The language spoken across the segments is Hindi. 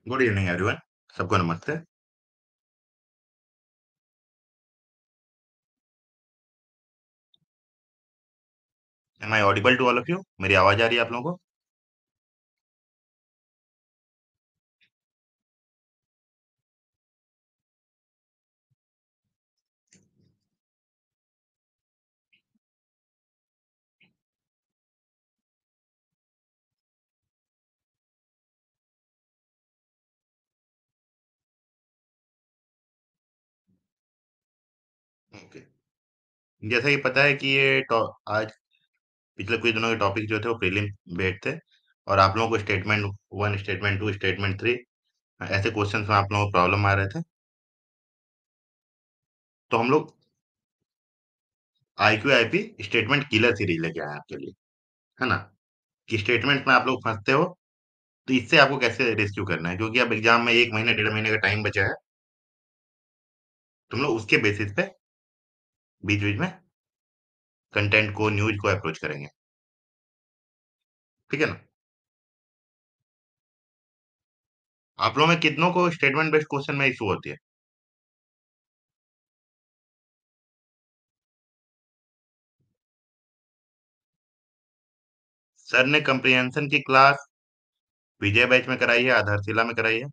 Good evening everyone. सबको नमस्ते। Am I audible to all of you? मेरी आवाज आ रही है आप लोगों को? ओके। जैसा कि पता है कि आज पिछले कुछ दिनों के टॉपिक जो थे वो प्रीलिम बेस्ड थे, और आप लोगों को statement one, statement two, statement three ऐसे क्वेश्चंस में आप लोगों को प्रॉब्लम आ रहे थे। तो हम लोग I Q I P statement killer series लेके आए हैं आपके लिए, है ना? कि स्टेटमेंट में आप लोग फंसते हो, तो इससे आपको कैसे रेस्क्यू करना है, क्योंकि अब एग्जाम में 1 महीने 1.5 महीने का टाइम बचा है। तुम लोग उसके बेसिस पे बीच बीच में कंटेंट को, न्यूज को अप्रोच करेंगे। ठीक है ना? आप लोगों में कितनों को स्टेटमेंट बेस्ड क्वेश्चन में इशू होती है? सर ने कंप्रिहेंशन की क्लास विजय बैच में कराई है, आधारशिला में कराई है।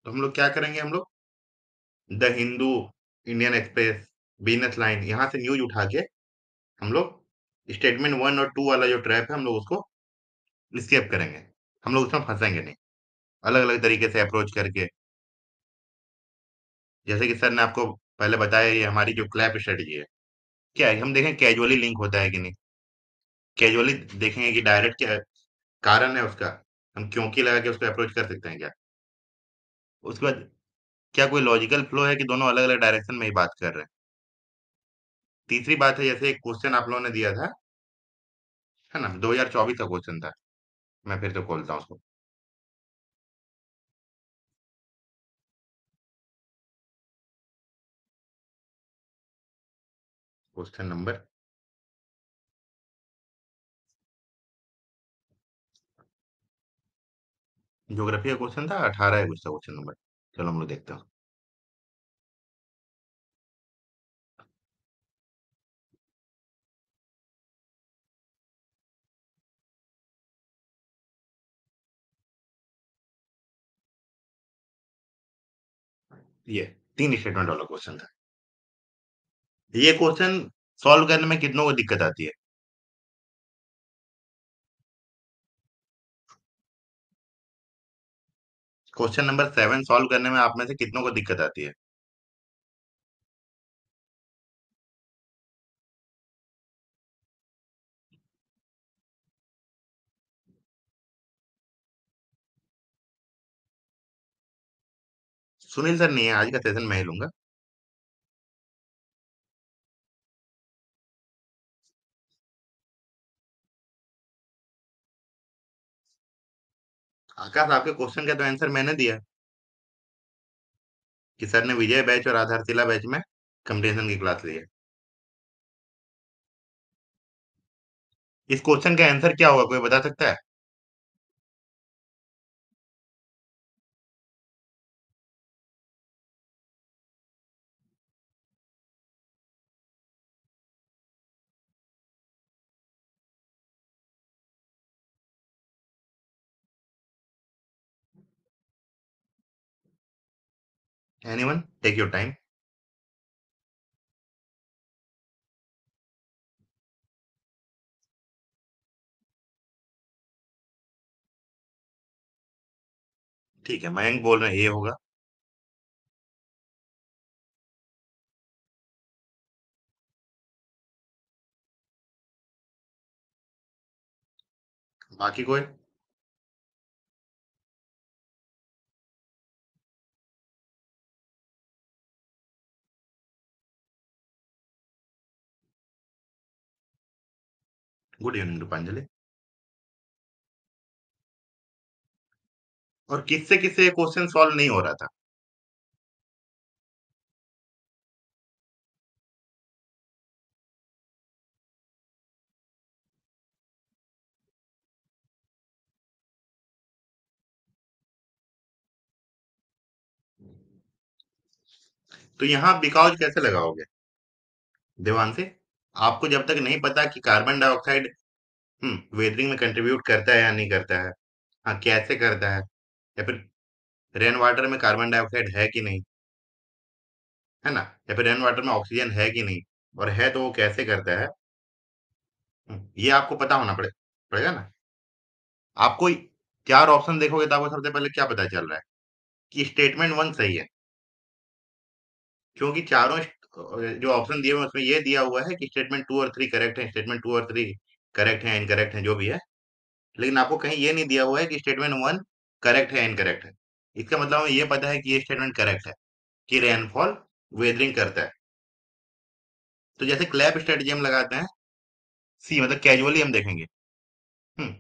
तो हम लोग क्या करेंगे, हम लोग the Hindu, Indian express, business line, यहाँ से न्यूज उठा के हम लोग स्टेटमेंट वन और टू वाला जो ट्रैप है हम लोग उसको स्केप करेंगे। हम लोग उसमें फंसेंगे नहीं, अलग अलग तरीके से अप्रोच करके। जैसे कि सर ने आपको पहले बताया, ये हमारी जो क्लैप स्ट्रेटेजी है, क्या है, हम देखें कैजुअली लिंक होता है कि नहीं। कैजुअली देखेंगे कि डायरेक्ट क्या कारण है उसका, हम क्योंकि लगा के उसको अप्रोच कर सकते हैं क्या। उसके बाद क्या कोई लॉजिकल फ्लो है कि दोनों अलग अलग डायरेक्शन में ही बात कर रहे हैं। तीसरी बात है, जैसे एक क्वेश्चन आप लोगों ने दिया था, है ना, 2024 का क्वेश्चन था। मैं फिर से खोलता हूँ उसको। क्वेश्चन नंबर, ज्योग्राफी का क्वेश्चन था, 18 है कुछ था क्वेश्चन नंबर। चलो हम लोग देखते हैं। ये 3 स्टेटमेंट वाला क्वेश्चन था। ये क्वेश्चन सॉल्व करने में कितनों को दिक्कत आती है? क्वेश्चन नंबर 7 सॉल्व करने में आप में से कितनों को दिक्कत आती है? सुनील सर नहीं है, आज का सेशन मैं ही लूंगा। आकाश, आपके क्वेश्चन का तो आंसर मैंने दिया, कि सर ने विजय बैच और आधारशिला बैच में कंप्रिहेंशन की क्लास ली है। इस क्वेश्चन का आंसर क्या होगा, कोई बता सकता है? Anyone, take your time. ठीक है, मयंक बोल रहे हैं ये होगा। बाकी कोई? Good evening Rupanjali. और किससे किससे क्वेश्चन सॉल्व नहीं हो रहा था? तो यहाँ बिकॉज कैसे लगाओगे देवांश से? आपको जब तक नहीं पता कि कार्बन डाइऑक्साइड वेदरिंग में कंट्रीब्यूट करता है या नहीं करता है, हाँ कैसे करता है, या फिर रेन वाटर में कार्बन डाइऑक्साइड है कि नहीं, है ना, या फिर रेन वाटर में ऑक्सीजन है कि नहीं, और है तो वो कैसे करता है, ये आपको पता होना पड़ेगा ना। आपको चार ऑप्शन देखोगे तो आपको सबसे पहले क्या पता चल रहा है कि स्टेटमेंट वन सही है, क्योंकि चारों जो ऑप्शन दिए हुए हैं उसमें ये दिया हुआ है कि स्टेटमेंट टू और थ्री करेक्ट है, स्टेटमेंट टू और थ्री करेक्ट है, इनकरेक्ट है, जो भी है। लेकिन आपको कहीं ये नहीं दिया हुआ है कि स्टेटमेंट वन करेक्ट है, इनकरेक्ट है। इसका मतलब हमें ये पता है कि ये स्टेटमेंट करेक्ट है कि रेनफॉल वेदरिंग करता है। तो जैसे क्लैप स्ट्रेटजी हम लगाते हैं, सी मतलब कैजुअली हम देखेंगे हम्म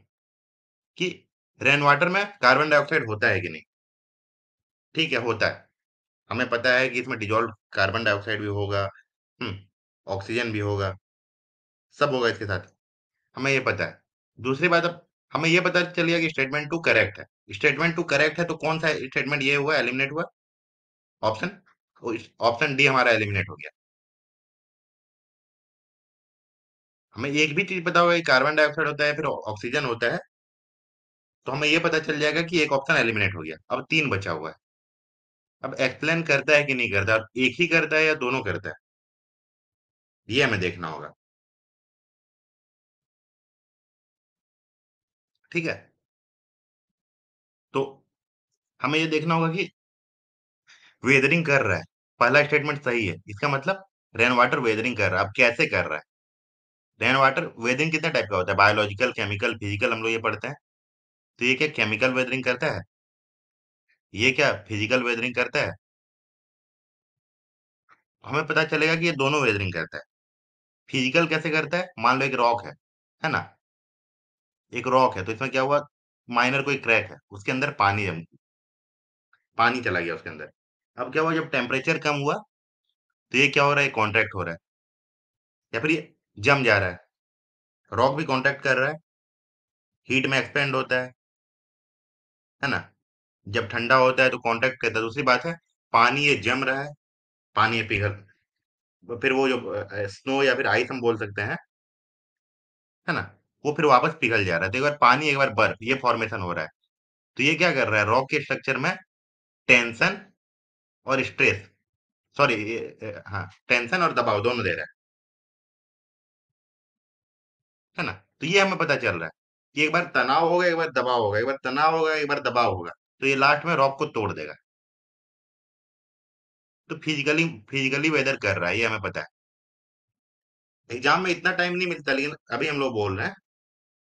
कि रेन वाटर में कार्बन डाइऑक्साइड होता है कि नहीं। ठीक है, होता है। हमें पता है कि इसमें डिजॉल्व कार्बन डाइऑक्साइड भी होगा, ऑक्सीजन भी होगा, सब होगा इसके साथ, हमें ये पता है। दूसरी बात, अब हमें ये पता चल गया कि स्टेटमेंट टू करेक्ट है। स्टेटमेंट टू करेक्ट है तो कौन सा स्टेटमेंट ये हुआ, एलिमिनेट हुआ? ऑप्शन ऑप्शन डी हमारा एलिमिनेट हो गया। हमें एक भी चीज पता होगा कि कार्बन डाइऑक्साइड होता है फिर ऑक्सीजन होता है, तो हमें ये पता चल जाएगा कि एक ऑप्शन एलिमिनेट हो गया, अब तीन बचा हुआ है। अब एक्सप्लेन करता है कि नहीं करता, अब एक ही करता है या दोनों करता है, ये हमें देखना होगा। ठीक है, तो हमें ये देखना होगा कि वेदरिंग कर रहा है, पहला स्टेटमेंट सही है, इसका मतलब रेन वाटर वेदरिंग कर रहा है। अब कैसे कर रहा है? रेन वाटर वेदरिंग कितने टाइप का होता है, बायोलॉजिकल, केमिकल, फिजिकल, हम लोग ये पढ़ते हैं। तो ये क्या केमिकल वेदरिंग करता है? ये क्या फिजिकल वेदरिंग करता है? हमें पता चलेगा कि ये दोनों वेदरिंग करता है। फिजिकल कैसे करता है, मान लो एक रॉक है ना, एक रॉक है, तो इसमें क्या हुआ, माइनर कोई क्रैक है, उसके अंदर पानी चला गया उसके अंदर। अब क्या हुआ, जब टेम्परेचर कम हुआ तो ये क्या हो रहा है, कॉन्ट्रैक्ट हो रहा है, या फिर ये जम जा रहा है। रॉक भी कॉन्ट्रैक्ट कर रहा है, हीट में एक्सपेंड होता है ना। जब ठंडा होता है तो कॉन्ट्रैक्ट करता है। दूसरी बात है, पानी ये जम रहा है, पानी ये पिघल, फिर वो जो स्नो या फिर आइस हम बोल सकते हैं, है ना, वो फिर वापस पिघल जा रहा है। तो एक बार पानी एक बार बर्फ, ये फॉर्मेशन हो रहा है। तो ये क्या कर रहा है, रॉक के स्ट्रक्चर में टेंशन और स्ट्रेस, सॉरी, हाँ, टेंशन और दबाव दोनों दे रहा है ना। तो ये हमें पता चल रहा है कि एक बार तनाव होगा, एक बार दबाव होगा, एक बार तनाव होगा, एक बार दबाव होगा, तो ये लास्ट में रॉक को तोड़ देगा। तो फिजिकली वेदर कर रहा है, ये हमें पता है। एग्जाम में इतना टाइम नहीं मिलता, लेकिन अभी हम लोग बोल रहे हैं,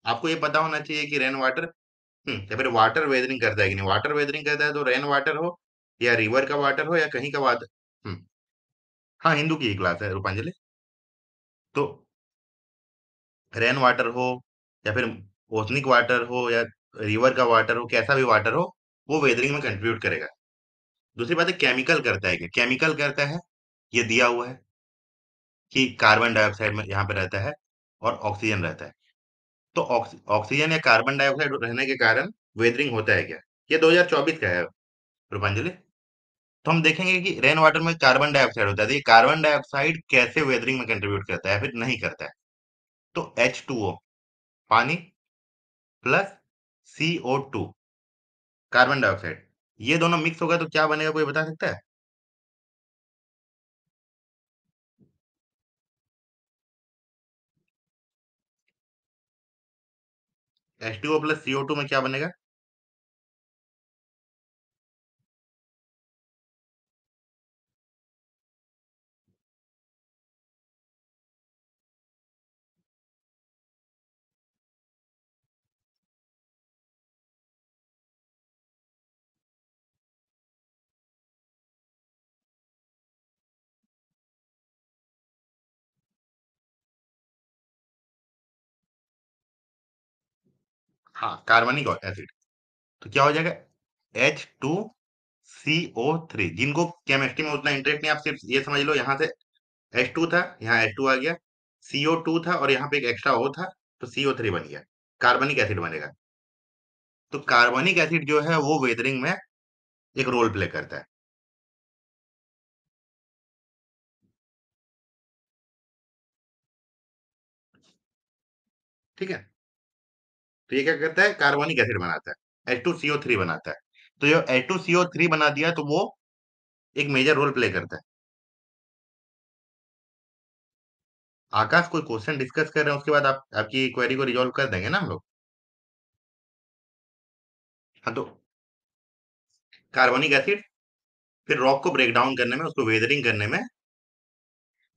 आपको ये पता होना चाहिए कि रेन वाटर या फिर वाटर वेदरिंग करता है कि नहीं। वाटर वेदरिंग करता है तो रेन वाटर हो या रिवर का वाटर हो या कहीं का वाटर। हाँ, हिंदू की ही क्लास है रूपांजलि। तो रेन वाटर हो या फिर ओसनिक वाटर हो या रिवर का वाटर हो, कैसा भी वाटर हो, वो वेदरिंग में कंट्रीब्यूट करेगा। दूसरी बात है, केमिकल करता है क्या, केमिकल करता है, ये दिया हुआ है कि कार्बन डाइऑक्साइड में यहाँ पे रहता है और ऑक्सीजन रहता है। तो ऑक्सीजन या कार्बन डाइऑक्साइड रहने के कारण वेदरिंग होता है क्या? ये 2024 का है रूपांजलि। तो हम देखेंगे कि रेन वाटर में कार्बन डाइऑक्साइड होता है, तो ये कार्बन डाइऑक्साइड कैसे वेदरिंग में कंट्रीब्यूट करता है, फिर नहीं करता है। तो H2O, पानी, प्लस CO2, कार्बन डाइऑक्साइड, ये दोनों मिक्स होगा तो क्या बनेगा, कोई बता सकता है? H2O प्लस CO2 में क्या बनेगा? हाँ, कार्बनिक एसिड। तो क्या हो जाएगा, H2CO3। जिनको केमिस्ट्री में उतना इंटरेस्ट नहीं, आप सिर्फ ये समझ लो, यहाँ से H2 था, यहाँ H2 आ गया, CO2 था और यहाँ पे एक एक्स्ट्रा O था, तो CO3 बन गया, कार्बनिक एसिड बनेगा। तो कार्बनिक एसिड जो है वो वेदरिंग में एक रोल प्ले करता है। ठीक है। तो ये क्या करता है, कार्बोनिक एसिड बनाता है, H2CO3 बनाता है। तो जो H2CO3 बना दिया तो वो एक मेजर रोल प्ले करता है। आकाश, कोई क्वेश्चन डिस्कस कर रहे हैं, उसके बाद आप आपकी क्वेरी को रिजॉल्व कर देंगे ना हम लोग। हाँ, तो कार्बोनिक एसिड फिर रॉक को ब्रेक डाउन करने में, उसको वेदरिंग करने में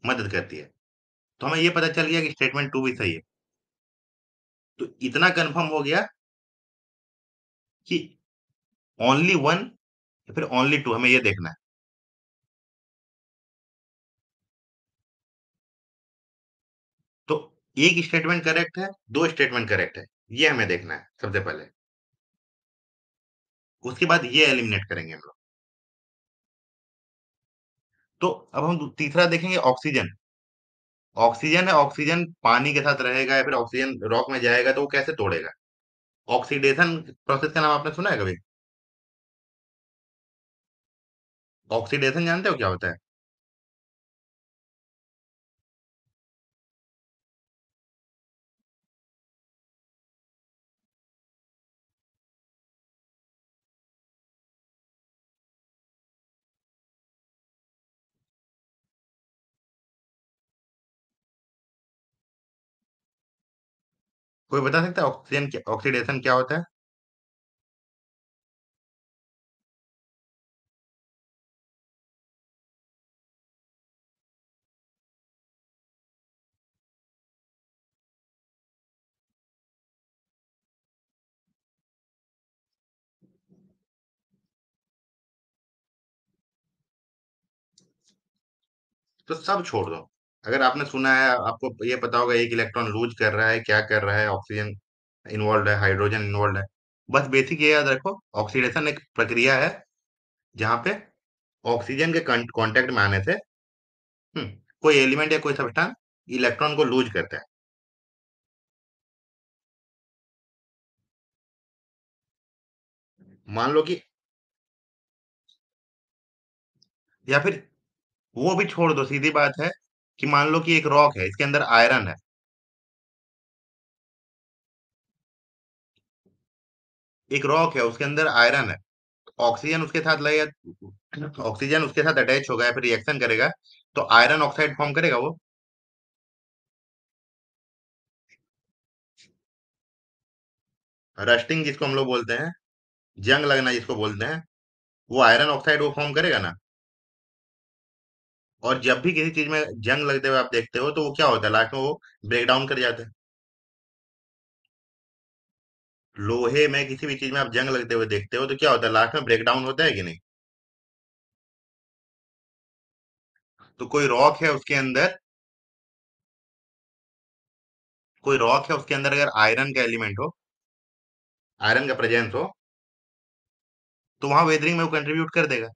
मदद करती है। तो हमें ये पता चल गया कि स्टेटमेंट टू भी सही है। तो इतना कंफर्म हो गया कि ओनली वन या फिर ओनली टू, हमें ये देखना है। तो एक स्टेटमेंट करेक्ट है, दो स्टेटमेंट करेक्ट है, ये हमें देखना है सबसे पहले। उसके बाद ये एलिमिनेट करेंगे हम लोग। तो अब हम तीसरा देखेंगे, ऑक्सीजन। ऑक्सीजन है, ऑक्सीजन पानी के साथ रहेगा या फिर ऑक्सीजन रॉक में जाएगा तो वो कैसे तोड़ेगा? ऑक्सीडेशन प्रोसेस का नाम आपने सुना है कभी? ऑक्सीडेशन जानते हो क्या होता है? कोई बता सकता है ऑक्सीजन ऑक्सीडेशन क्या होता है? तो सब छोड़ दो। अगर आपने सुना है, आपको ये पता होगा एक इलेक्ट्रॉन लूज कर रहा है, क्या कर रहा है, ऑक्सीजन इन्वॉल्व है, हाइड्रोजन इन्वॉल्व है। बस बेसिक ये याद रखो, ऑक्सीडेशन एक प्रक्रिया है जहाँ पे ऑक्सीजन के कांटेक्ट में आने से हम्म, कोई एलिमेंट या कोई सब्सटेंस इलेक्ट्रॉन को लूज करता है। मान लो कि, या फिर वो भी छोड़ दो, सीधी बात है कि मान लो कि एक रॉक है, इसके अंदर आयरन है। एक रॉक है, उसके अंदर आयरन है। ऑक्सीजन उसके साथ लगेगा, ऑक्सीजन उसके साथ अटैच होगा या फिर रिएक्शन करेगा, तो आयरन ऑक्साइड फॉर्म करेगा वो। रस्टिंग जिसको हम लोग बोलते हैं, जंग लगना जिसको बोलते हैं, वो आयरन ऑक्साइड वो फॉर्म करेगा ना। और जब भी किसी चीज में जंग लगते हुए आप देखते हो तो वो क्या होता है, लास्ट में वो ब्रेक डाउन कर जाता है। लोहे में किसी भी चीज में आप जंग लगते हुए देखते हो तो क्या होता है, लास्ट में ब्रेक डाउन होता है कि नहीं? तो कोई रॉक है उसके अंदर, कोई रॉक है उसके अंदर अगर आयरन का एलिमेंट हो, आयरन का प्रेजेंस हो, तो वहां वेदरिंग में वो कंट्रीब्यूट कर देगा।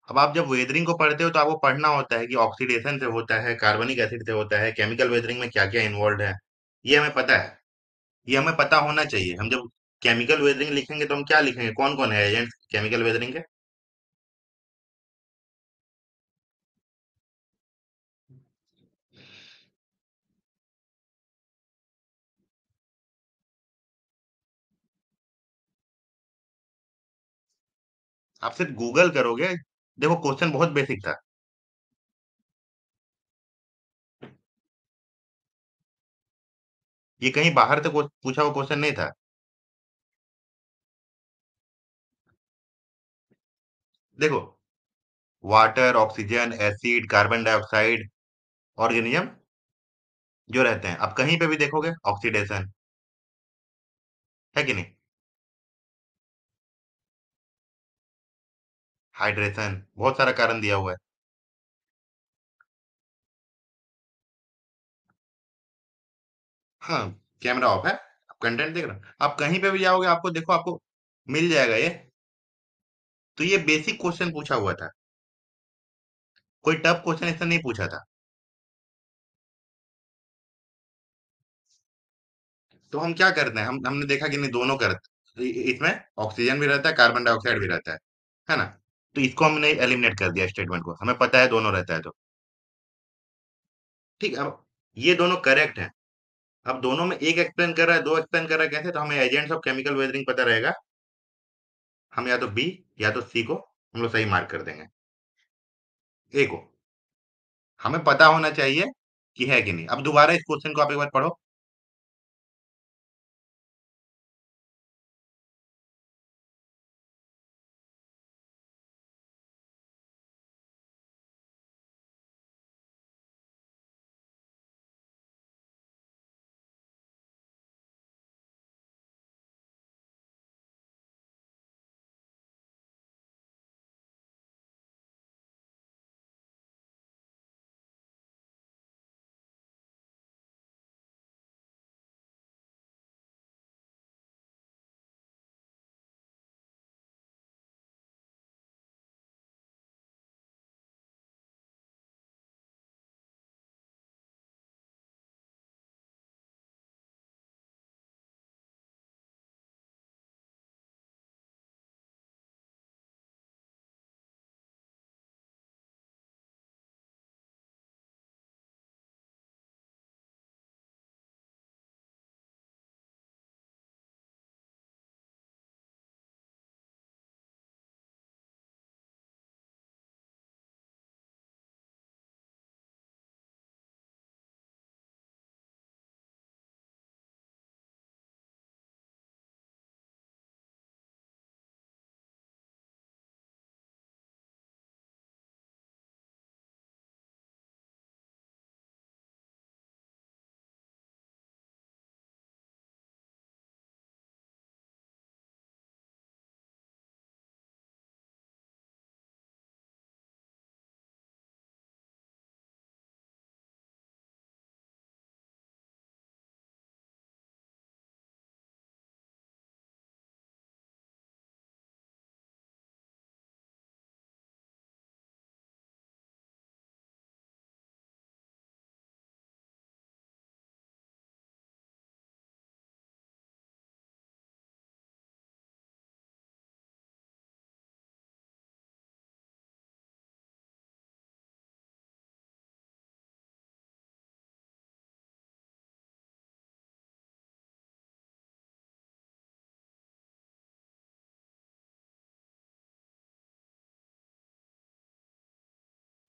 अब आप जब वेदरिंग को पढ़ते हो तो आपको पढ़ना होता है कि ऑक्सीडेशन से होता है, कार्बनिक एसिड से होता है, केमिकल वेदरिंग में क्या क्या इन्वॉल्व है, ये हमें पता है। ये हमें पता होना चाहिए। हम जब केमिकल वेदरिंग लिखेंगे तो हम क्या लिखेंगे, कौन कौन है एजेंट्स केमिकल वेदरिंग के? आप सिर्फ गूगल करोगे, देखो क्वेश्चन बहुत बेसिक था। ये कहीं बाहर से पूछा हुआ क्वेश्चन नहीं था। देखो, water, oxygen, acid, carbon dioxide, organism जो रहते हैं, आप कहीं पे भी देखोगे ऑक्सीडेशन है कि नहीं? हाइड्रेशन, बहुत सारा कारण दिया हुआ है। हाँ, कैमरा ऑफ है, आप कंटेंट देख रहे हो, आप कहीं पे भी जाओगे आपको देखो, आपको मिल जाएगा ये। तो ये बेसिक क्वेश्चन पूछा हुआ था, कोई टफ क्वेश्चन इससे नहीं पूछा था। तो हम क्या करते हैं, हम हमने देखा कि नहीं, दोनों करते, इसमें ऑक्सीजन भी रहता है, कार्बन डाइऑक्साइड भी रहता है ना? तो इसको हमने एलिमिनेट कर दिया स्टेटमेंट को, हमें पता है दोनों रहता है तो। ठीक है। अब ये दोनों करेक्ट हैं। अब दोनों में एक एक्सप्लेन कर रहा है, दो एक्सप्लेन कर रहा है, कैसे? तो हमें एजेंट्स ऑफ केमिकल वेदरिंग पता रहेगा। हम या तो बी या तो सी को हम लोग सही मार्क कर देंगे। ए को हमें पता होना चाहिए कि है कि नहीं। अब दोबारा इस क्वेश्चन को आप एक बार पढ़ो।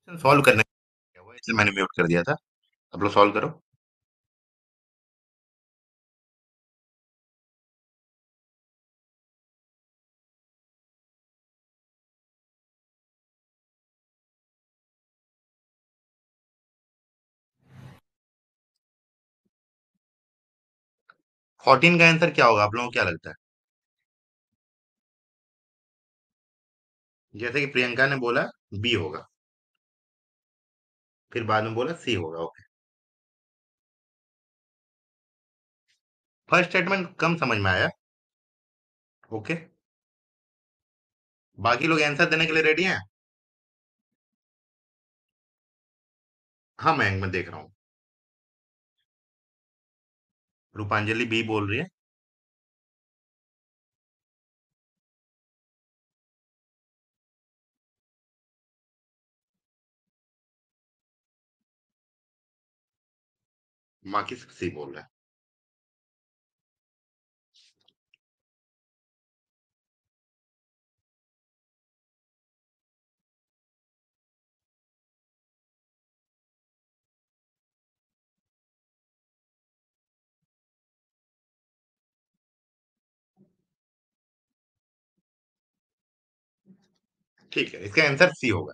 सॉल्व करने क्या हुआ, इसलिए मैंने म्यूट कर दिया था। अब लोग सॉल्व करो। 14 का आंसर क्या होगा, आप लोगों को क्या लगता है? जैसे कि प्रियंका ने बोला बी होगा, फिर बाद में बोला सी होगा। ओके। फर्स्ट स्टेटमेंट कम समझ में आया। ओके। बाकी लोग आंसर देने के लिए रेडी हैं? हाँ, मैं देख रहा हूँ। रूपांजलि बी बोल रही है। बाकी सी बोल रहा है। ठीक है, इसका आंसर सी होगा।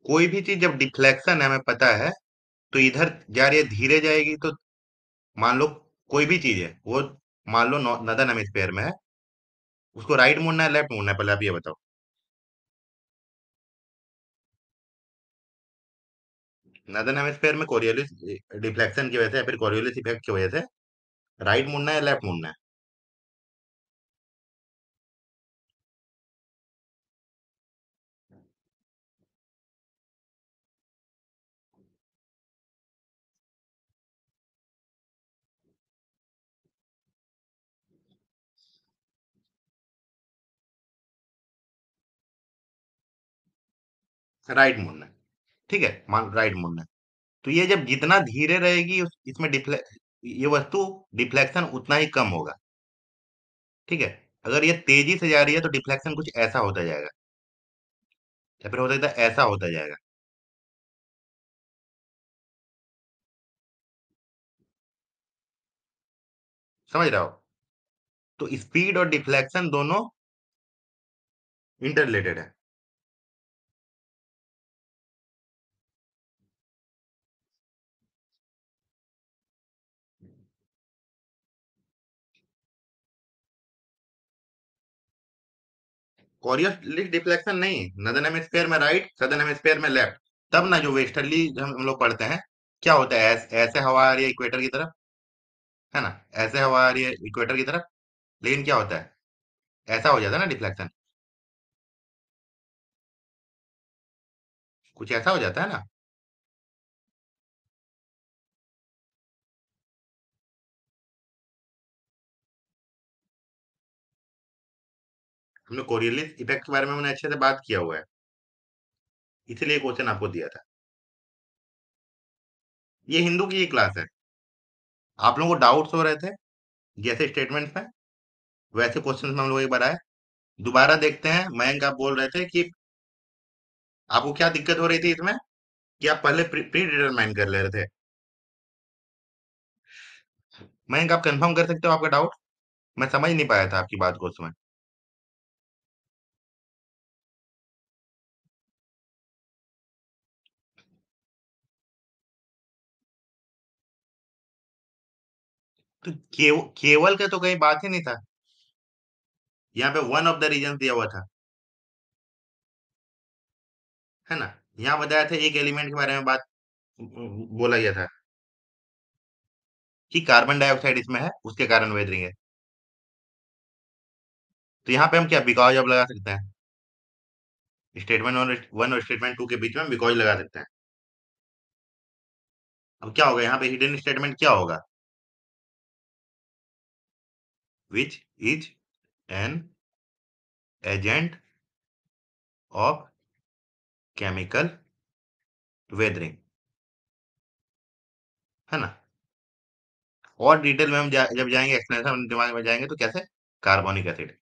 कोई भी चीज जब डिफ्लेक्शन है, हमें पता है, तो इधर जा रही है, धीरे जाएगी तो मान लो कोई भी चीज है वो, मान लो नदन हेमिस्फेयर में है, उसको राइट मुड़ना है लेफ्ट मुड़ना है, पहले आप ये बताओ। नदन हेमिस्फेयर में कोरियोलिस डिफ्लेक्शन की वजह से या फिर कोरियोलिस इफेक्ट की वजह से राइट मुड़ना है लेफ्ट मुड़ना है? राइट मुड़ना है। ठीक है, मान राइट मुड़ना है। तो ये जब जितना धीरे रहेगी इसमें ये वस्तु डिफ्लेक्शन उतना ही कम होगा। ठीक है। अगर ये तेजी से जा रही है तो डिफ्लेक्शन कुछ ऐसा होता जाएगा, या फिर हो सकता है ऐसा होता जाएगा। समझ रहे हो? तो स्पीड और डिफ्लेक्शन दोनों इंटर रिलेटेड है। कॉरियोलिस डिफ्लेक्शन नहीं, नदन हेमिस्फेयर में राइट, सदर्न हेमिस्फेयर में लेफ्ट। तब ना जो वेस्टर्ली हम लोग पढ़ते हैं, क्या होता है, ऐसे हवा आ रही है इक्वेटर की तरफ, है ना, ऐसे हवा आ रही है इक्वेटर की तरफ, लेकिन क्या होता है, ऐसा हो जाता है ना डिफ्लेक्शन, कुछ ऐसा हो जाता है ना। हमने कोरियलिस इफेक्ट के बारे में हमने अच्छे से बात किया हुआ है, इसीलिए क्वेश्चन आपको दिया था। ये हिंदू की ही क्लास है। आप लोगों को डाउट्स हो रहे थे जैसे स्टेटमेंट्स में, वैसे क्वेश्चन में हम लोग एक बार आए, दोबारा देखते हैं। मयंक आप बोल रहे थे कि आपको क्या दिक्कत हो रही थी इसमें, कि आप पहले प्री डिटरमाइन कर ले रहे थे। मयंक आप कंफर्म कर सकते हो आपका डाउट? मैं समझ नहीं पाया था आपकी बात को उसमें। तो केवल का तो कहीं बात ही नहीं था, यहाँ पे वन ऑफ द रीजन दिया हुआ था, है ना। यहाँ बताया था एक एलिमेंट के बारे में बात बोला गया था कि कार्बन डाइऑक्साइड इसमें है, उसके कारण वेदरिंग है। तो यहाँ पे हम क्या बिकॉज अब लगा सकते हैं, स्टेटमेंट वन और स्टेटमेंट टू के बीच में बिकॉज लगा सकते हैं। अब क्या होगा यहाँ पे, हिडन स्टेटमेंट क्या होगा, which is an agent of chemical weathering, है ना। और डिटेल में हम जब जाएंगे एक्सप्लेनेशन दिमाग में जाएंगे तो कैसे, कार्बोनिक एसिड।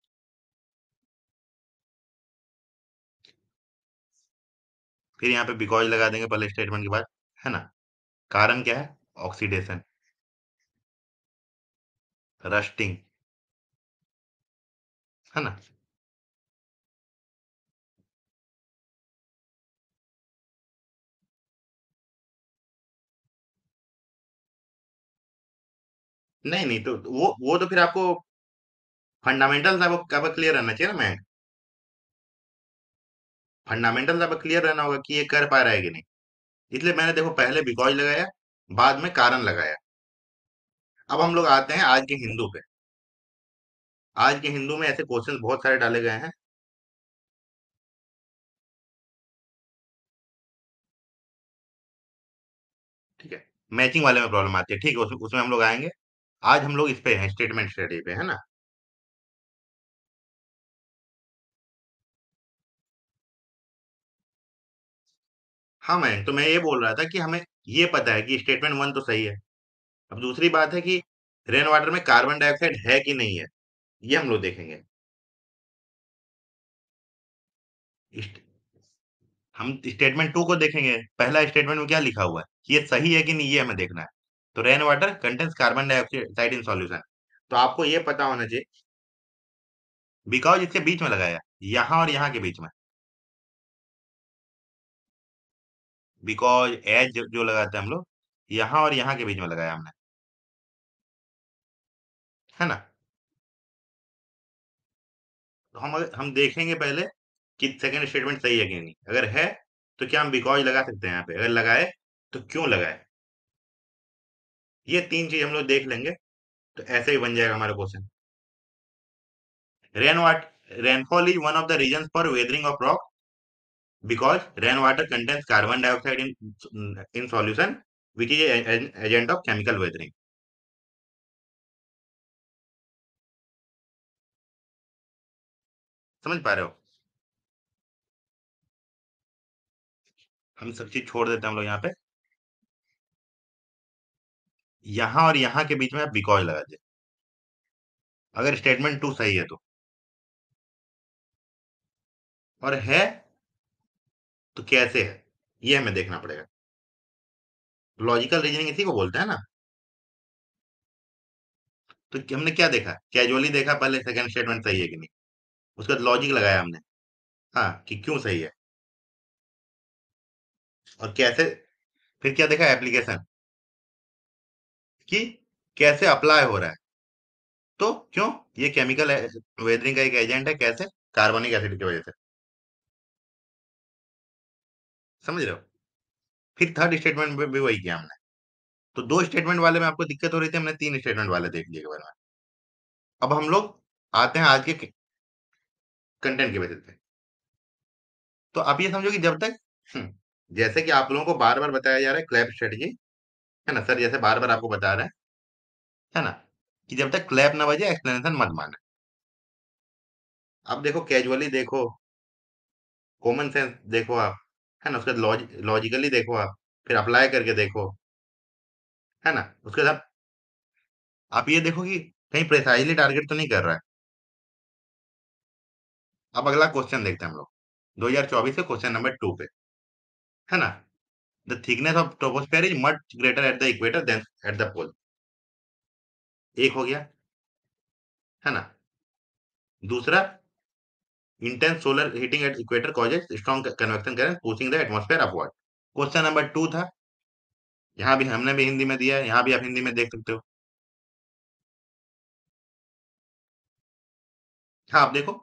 फिर यहाँ पे बिकॉज लगा देंगे पहले स्टेटमेंट के बाद, है ना। कारण क्या है, ऑक्सीडेशन, रस्टिंग, है ना। नहीं नहीं, तो वो तो फिर आपको फंडामेंटल्स आपको क्लियर रहना चाहिए ना। मैं फंडामेंटल्स आपको क्लियर रहना होगा कि ये कर पा रहा है कि नहीं। इसलिए मैंने देखो पहले बिकॉज लगाया, बाद में कारण लगाया। अब हम लोग आते हैं आज के हिंदू पे। आज के हिंदू में ऐसे क्वेश्चन बहुत सारे डाले गए हैं। ठीक है, मैचिंग वाले में प्रॉब्लम आती है, ठीक है, उसमें हम लोग आएंगे। आज हम लोग इस पे हैं, स्टेटमेंट स्टडी पे, है ना। हाँ, मैं ये बोल रहा था कि हमें ये पता है कि स्टेटमेंट वन तो सही है। अब दूसरी बात है कि रेन वाटर में कार्बन डाइऑक्साइड है कि नहीं है, ये हम लोग देखेंगे। इस- हम स्टेटमेंट टू को देखेंगे, पहला स्टेटमेंट में क्या लिखा हुआ है, कि ये सही है कि नहीं, ये हमें देखना है। तो rain water contains carbon dioxide in solution, तो आपको ये पता होना चाहिए। बिकॉज इसके बीच में लगाया, यहाँ और यहाँ के बीच में। बिकॉज एज जो लगाते हैं हम लोग, यहाँ और यहाँ के बीच में लगाया हमने, है ना। तो हम देखेंगे पहले कि सेकंड स्टेटमेंट सही है कि नहीं। अगर है तो क्या हम बिकॉज लगा सकते हैं यहाँ पे, अगर लगाए तो क्यों लगाए। ये तीन चीज हम लोग देख लेंगे, तो ऐसे ही बन जाएगा हमारा question. Rain what rainfall is one of the reason for weathering of rock, because rain water contains carbon dioxide in solution, which is agent of chemical weathering. समझ पा रहे हो? हम सब चीज छोड़ देते हैं हम लोग यहाँ पे। यहाँ और यहाँ के बीच में आप बिकॉज लगा दे, अगर स्टेटमेंट टू सही है तो। और है तो कैसे है, ये हमें देखना पड़ेगा। लॉजिकल रीजनिंग इसी को बोलते हैं ना। तो हमने क्या देखा, कैजुअली देखा पहले सेकंड स्टेटमेंट सही है कि नहीं, उसके बाद लॉजिक लगाया हमने, हाँ कि क्यों सही है, और कैसे। फिर क्या देखा, एप्लीकेशन, कि कैसे अप्लाई हो रहा है। तो क्यों, ये केमिकल वेदरिंग का एक एजेंट है, कैसे, कार्बनिक एसिड की वजह से। समझ रहे हो। फिर थर्ड स्टेटमेंट में भी वही किया हमने। तो दो स्टेटमेंट वाले में आपको दिक्कत हो रही थी, हमने तीन स्टेटमेंट वाले देख लिए एक बार में। अब हम लोग आते हैं आज के कंटेंट के बेसिस पे। तो आप ये समझो कि जब तक जैसे कि आप लोगों को बार बार बताया जा रहा है क्लैप स्ट्रेटजी, है ना सर, जैसे बार बार आपको बता रहा है ना, कि जब तक क्लैप ना बजे एक्सप्लेनेशन मत माने। अब देखो, कैजुअली देखो, कॉमन सेंस देखो आप, है ना, उसके बाद लॉजिकली देखो आप, फिर अप्लाई करके देखो, है ना, उसके बाद आप ये देखो कि कहीं प्रिसाइजली टारगेट तो नहीं कर रहा है। अब अगला क्वेश्चन देखते हैं हम लोग, 2024 के क्वेश्चन नंबर 2 पे, है ना। The thickness of troposphere is much greater at the equator than at the pole. एक हो गया, है ना। दूसरा, intense solar heating at equator causes strong convection current pushing the atmosphere upward. Question number 2 था, यहाँ भी हमने भी हिंदी में दिया है, यहाँ भी आप हिंदी में देख सकते हो। हाँ आप देखो,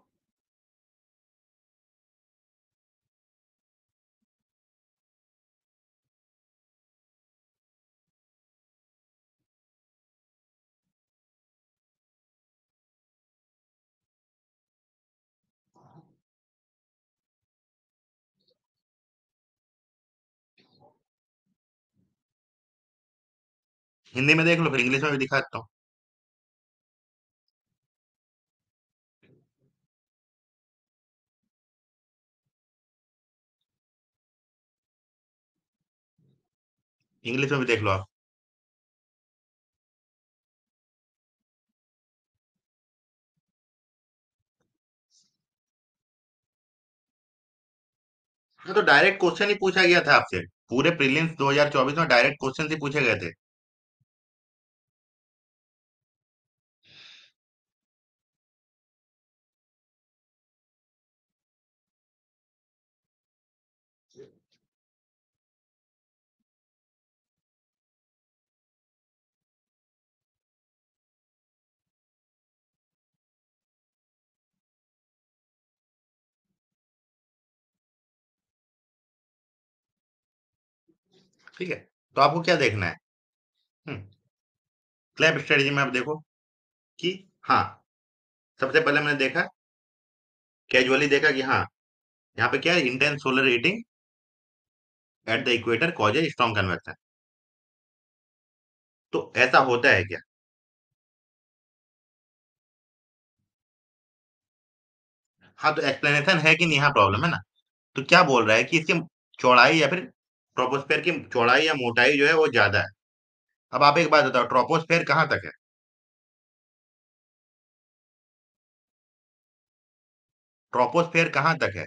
हिंदी में देख लो, फिर इंग्लिश में भी दिखा देता हूँ। इंग्लिश में भी देख लो आप। हाँ तो डायरेक्ट क्वेश्चन ही पूछा गया था आपसे, पूरे प्रीलिम्स 2024 में डायरेक्ट क्वेश्चन ही पूछे गए थे। ठीक है, तो आपको क्या देखना है, क्लैप स्ट्रेटजी में आप देखो कि हाँ, सबसे पहले मैंने देखा, कैजुअली देखा कि हाँ, यहाँ पे क्या है, intense solar heating eight the equator causes strong convection. तो ऐसा होता है क्या। हाँ तो एक्सप्लेनेशन है कि नहीं, यहाँ प्रॉब्लम है ना। तो क्या बोल रहा है कि इसकी चौड़ाई या फिर ट्रोपोस्फेयर की चौड़ाई या मोटाई जो है वो ज्यादा है। अब आप एक बात बताओ, ट्रोपोस्फेयर कहाँ तक है। ट्रोपोस्फेयर कहाँ तक है,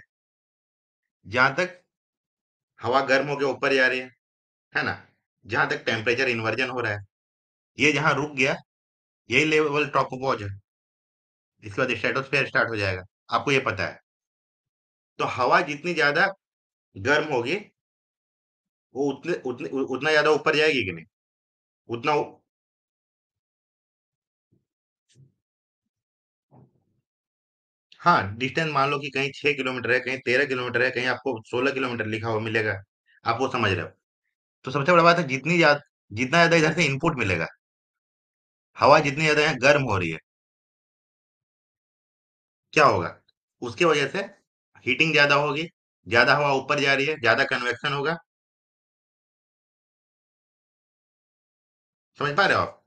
जहां तक हवा गर्म होकर ऊपर जा रही है ना, जहां तक टेम्परेचर इन्वर्जन हो रहा है, ये जहां रुक गया, यही लेवल ट्रोपोपॉज है। इसके बाद स्ट्रेटोस्फेयर स्टार्ट हो जाएगा, आपको ये पता है। तो हवा जितनी ज्यादा गर्म होगी, वो उतना ज्यादा ऊपर जाएगी कि नहीं, उतना। हाँ, डिस्टेंस मान लो कि कहीं 6 किलोमीटर है, कहीं 13 किलोमीटर है, कहीं आपको 16 किलोमीटर लिखा हुआ मिलेगा, आप वो समझ रहे हो। तो सबसे बड़ा बात है, जितना ज्यादा इधर से इनपुट मिलेगा, हवा जितनी ज्यादा यहाँ गर्म हो रही है, क्या होगा, उसकी वजह से हीटिंग ज्यादा होगी, ज्यादा हवा ऊपर जा रही है, ज्यादा कन्वेक्शन होगा। समझ पा रहे हो आप।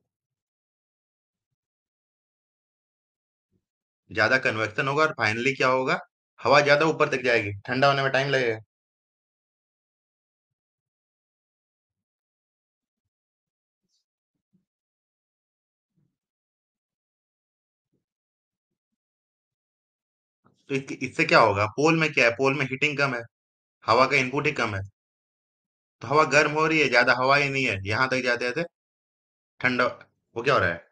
ज्यादा कन्वेक्शन होगा और फाइनली क्या होगा, हवा ज्यादा ऊपर तक जाएगी, ठंडा होने में टाइम लगेगा। तो इससे क्या होगा? पोल में क्या है? पोल में हीटिंग कम है, हवा का इनपुट ही कम है, तो हवा गर्म हो रही है, ज्यादा हवा ही नहीं है, यहां तक जाते जाते ठंडा, वो क्या हो रहा है?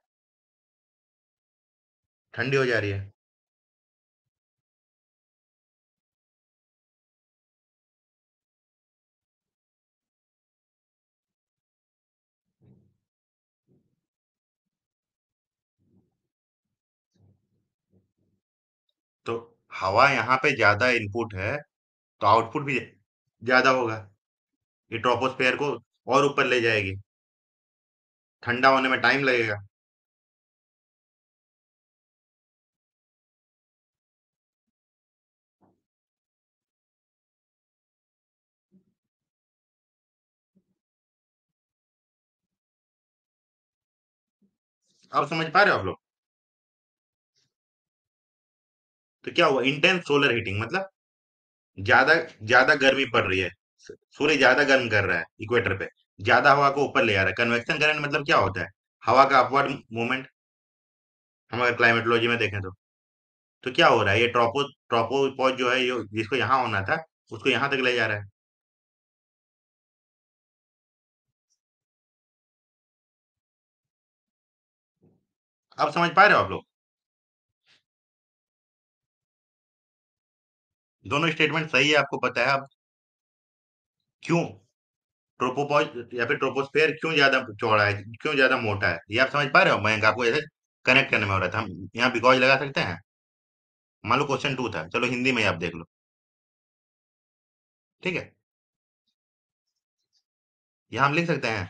ठंडी हो जा रही है। तो हवा यहाँ पे ज्यादा इनपुट है, तो आउटपुट भी ज्यादा होगा। ये ट्रोपोस्फेयर को और ऊपर ले जाएगी, ठंडा होने में टाइम लगेगा। आप समझ पा रहे हो आप लोग? तो क्या हुआ? इंटेंस सोलर हीटिंग मतलब ज्यादा ज्यादा गर्मी पड़ रही है, सूर्य ज्यादा गर्म कर रहा है इक्वेटर पे, ज्यादा हवा को ऊपर ले आ रहा है। कन्वेक्शन करंट मतलब क्या होता है? हवा का अपवर्ड मूवमेंट, हम अगर क्लाइमेटोलॉजी में देखें तो क्या हो रहा है? ये ट्रोपोपॉज जो है, ये जिसको यहाँ होना था, उसको यहाँ तक ले जा रहा है। अब समझ पा रहे हो आप लोग? दोनों स्टेटमेंट सही है, आपको पता है अब क्यों ट्रोपोपॉज या फिर ट्रोपोस्फेयर क्यों ज्यादा चौड़ा है, क्यों ज्यादा मोटा है, ये आप समझ पा रहे हो? मैं आपको ऐसे कनेक्ट करने में हो रहा था, हम यहाँ बिकॉज लगा सकते हैं। मान लो क्वेश्चन टू था, चलो हिंदी में ही आप देख लो। ठीक है, यहाँ हम लिख सकते हैं।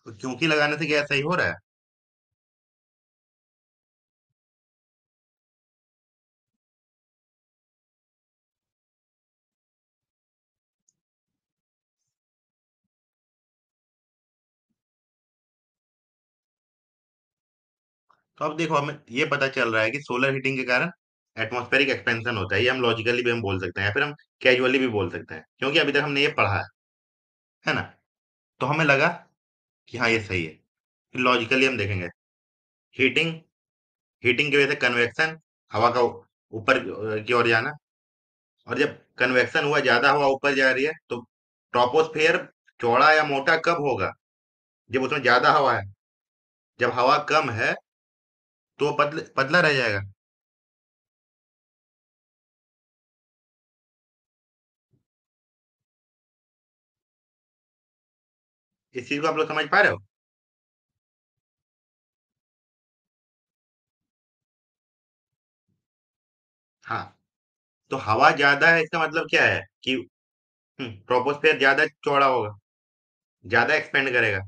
तो क्योंकि लगाने से क्या सही हो रहा है? तो अब देखो, हमें ये पता चल रहा है कि सोलर हीटिंग के कारण एटमॉस्फेरिक एक्सपेंशन होता है। ये हम लॉजिकली भी हम बोल सकते हैं, या फिर हम कैजुअली भी बोल सकते हैं, क्योंकि अभी तक हमने ये पढ़ा है ना। तो हमें लगा कि हाँ, ये सही है। फिर लॉजिकली हम देखेंगे, हीटिंग हीटिंग की वजह से कन्वेक्शन, हवा का ऊपर की ओर जाना, और जब कन्वेक्शन हुआ, ज्यादा हवा ऊपर जा रही है, तो ट्रोपोस्फेयर चौड़ा या मोटा कब होगा? जब उसमें ज्यादा हवा है। जब हवा कम है तो वो पतला रह जाएगा। इस चीज को आप लोग समझ पा रहे हो? हाँ, तो हवा ज्यादा है, इसका मतलब क्या है कि ट्रोपोस्फेयर ज्यादा चौड़ा होगा, ज्यादा एक्सपेंड करेगा।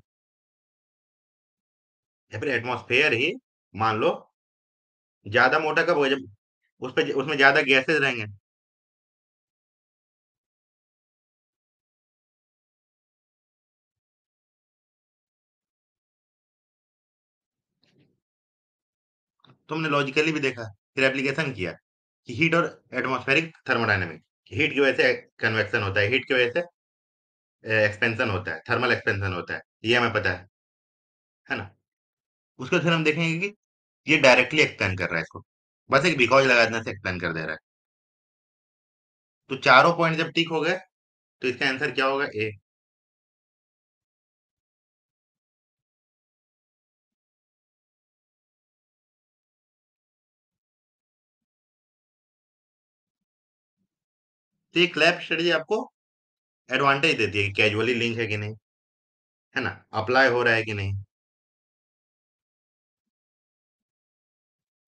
या फिर एटमॉस्फेयर ही, मान लो, ज्यादा मोटा कब होगा? जब उसमें ज्यादा गैसेस रहेंगे। तो हमने लॉजिकली भी देखा, फिर एप्लीकेशन किया कि हीट और एटमॉस्फेरिक थर्मोडायनेमिक, हीट की वजह से कन्वेक्शन होता है, हीट की वजह से एक्सपेंशन होता है, थर्मल एक्सपेंशन होता है, ये हमें पता है ना। उसको फिर हम देखेंगे कि ये डायरेक्टली एक्सप्लेन कर रहा है इसको, बस एक बिकॉज लगा देने से एक्सप्लेन कर दे रहा है। तो चारों पॉइंट जब टिक हो गए, तो इसका आंसर क्या होगा? ए। तो ये क्लैप स्टडी आपको एडवांटेज देती है कि कैजुअली लिंक है कि नहीं, है ना, अप्लाई हो रहा है कि नहीं,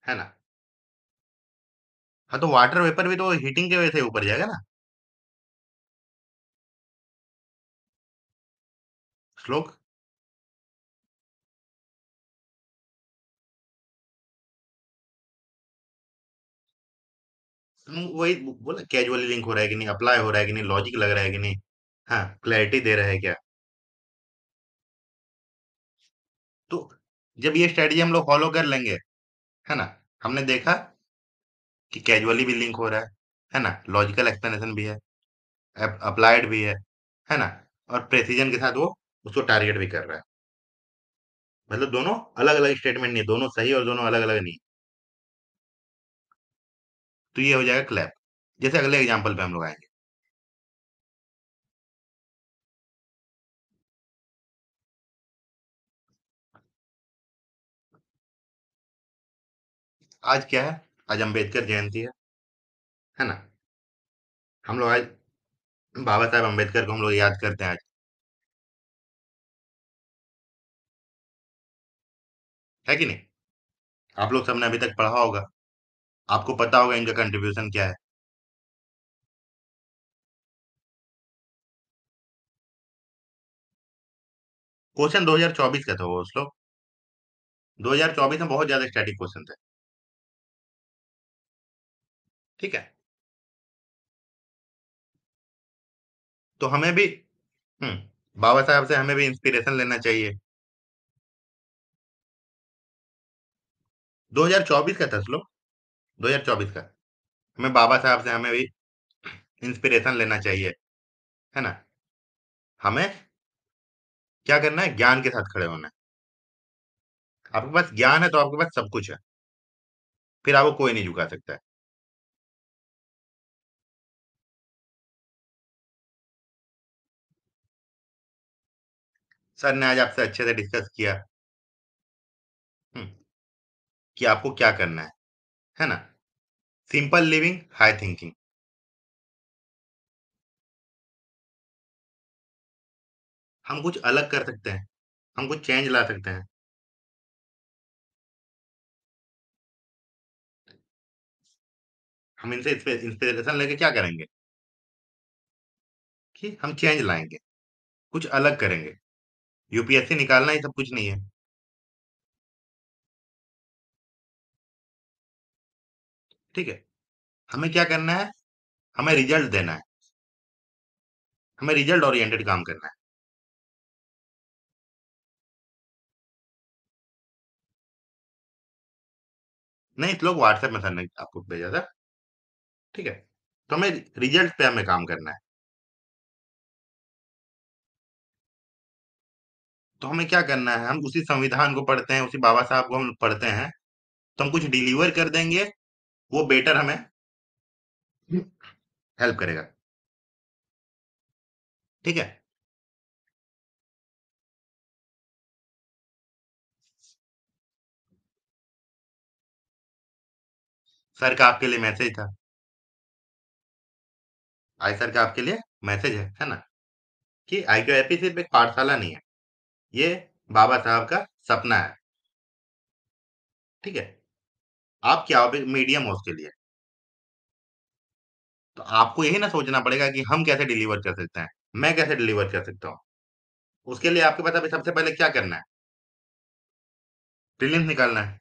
है ना। हाँ, तो वाटर वेपर भी तो हीटिंग की वजह से ऊपर जाएगा ना। श्लोक, वही बोला, कैजुअली लिंक हो रहा है कि नहीं, अप्लाई हो रहा है कि नहीं, लॉजिक लग रहा है कि नहीं, हाँ, क्लैरिटी दे रहा है क्या। तो जब ये स्ट्रेटजी हम लोग फॉलो कर लेंगे, है ना, हमने देखा कि कैजुअली भी लिंक हो रहा है ना, लॉजिकल एक्सप्लेनेशन भी है, अप्लाइड भी है ना, और प्रेसिजन के साथ वो उसको टारगेट भी कर रहा है। मतलब दोनों अलग अलग स्टेटमेंट नहीं है, दोनों सही और दोनों अलग अलग नहीं है। तो ये हो जाएगा क्लैप। जैसे अगले एग्जाम्पल पे हम लोग आएंगे। आज क्या है? आज अम्बेडकर जयंती है ना। हम लोग आज बाबा साहब अम्बेडकर को हम लोग याद करते हैं आज। है कि नहीं? आप लोग सबने अभी तक पढ़ा होगा, आपको पता होगा इनका कंट्रीब्यूशन क्या है। क्वेश्चन 2024 का था वो उस लोग। 2024 में बहुत ज्यादा स्टैटिक क्वेश्चन थे। ठीक है। तो हमें भी बाबा साहब से हमें भी इंस्पिरेशन लेना चाहिए। 2024 का था श्लोक। 2024 का। हमें बाबा साहब से हमें भी इंस्पिरेशन लेना चाहिए। है ना। हमें क्या करना है? ज्ञान के साथ खड़े होना है। आपके पास ज्ञान है तो आपके पास सब कुछ है। फिर आपको कोई नहीं झुका सकता है। सर ने आज आपसे अच्छे से डिस्कस किया। हम्म, कि आपको क्या करना है ना। Simple living, high thinking. हम कुछ अलग कर सकते हैं। हम कुछ चेंज ला सकते हैं। हम इनसे इंस्पिरेशन लेके क्या करेंगे? कि हम चेंज लाएंगे, कुछ अलग करेंगे। यूपीएससी निकालना ही सब कुछ नहीं है। ठीक है। हमें क्या करना है? हमें रिजल्ट देना है। हमें रिजल्ट ओरिएंटेड काम करना है। नहीं, इस लोग व्हाट्सएप में सर ने आपको भेजा था। ठीक है। तो हमें रिजल्ट पे हमें काम करना है। तो हमें क्या करना है? हम उसी संविधान को पढ़ते हैं, उसी बाबा साहब को हम पढ़ते हैं। तो हम कुछ डिलीवर कर देंगे, वो बेटर हमें हेल्प करेगा। ठीक है। सर का आपके लिए मैसेज था। आज सर का आपके लिए मैसेज है ना, कि आईक्यूएपी सिर्फ एक पाठशाला नहीं है, ये बाबा साहब का सपना है। ठीक है। आप क्या हो? मीडियम हो उसके लिए। तो आपको यही ना सोचना पड़ेगा कि हम कैसे डिलीवर कर सकते हैं, मैं कैसे डिलीवर कर सकता हूँ। उसके लिए आपके पास अभी सबसे पहले क्या करना है? प्रीलिम्स निकालना है।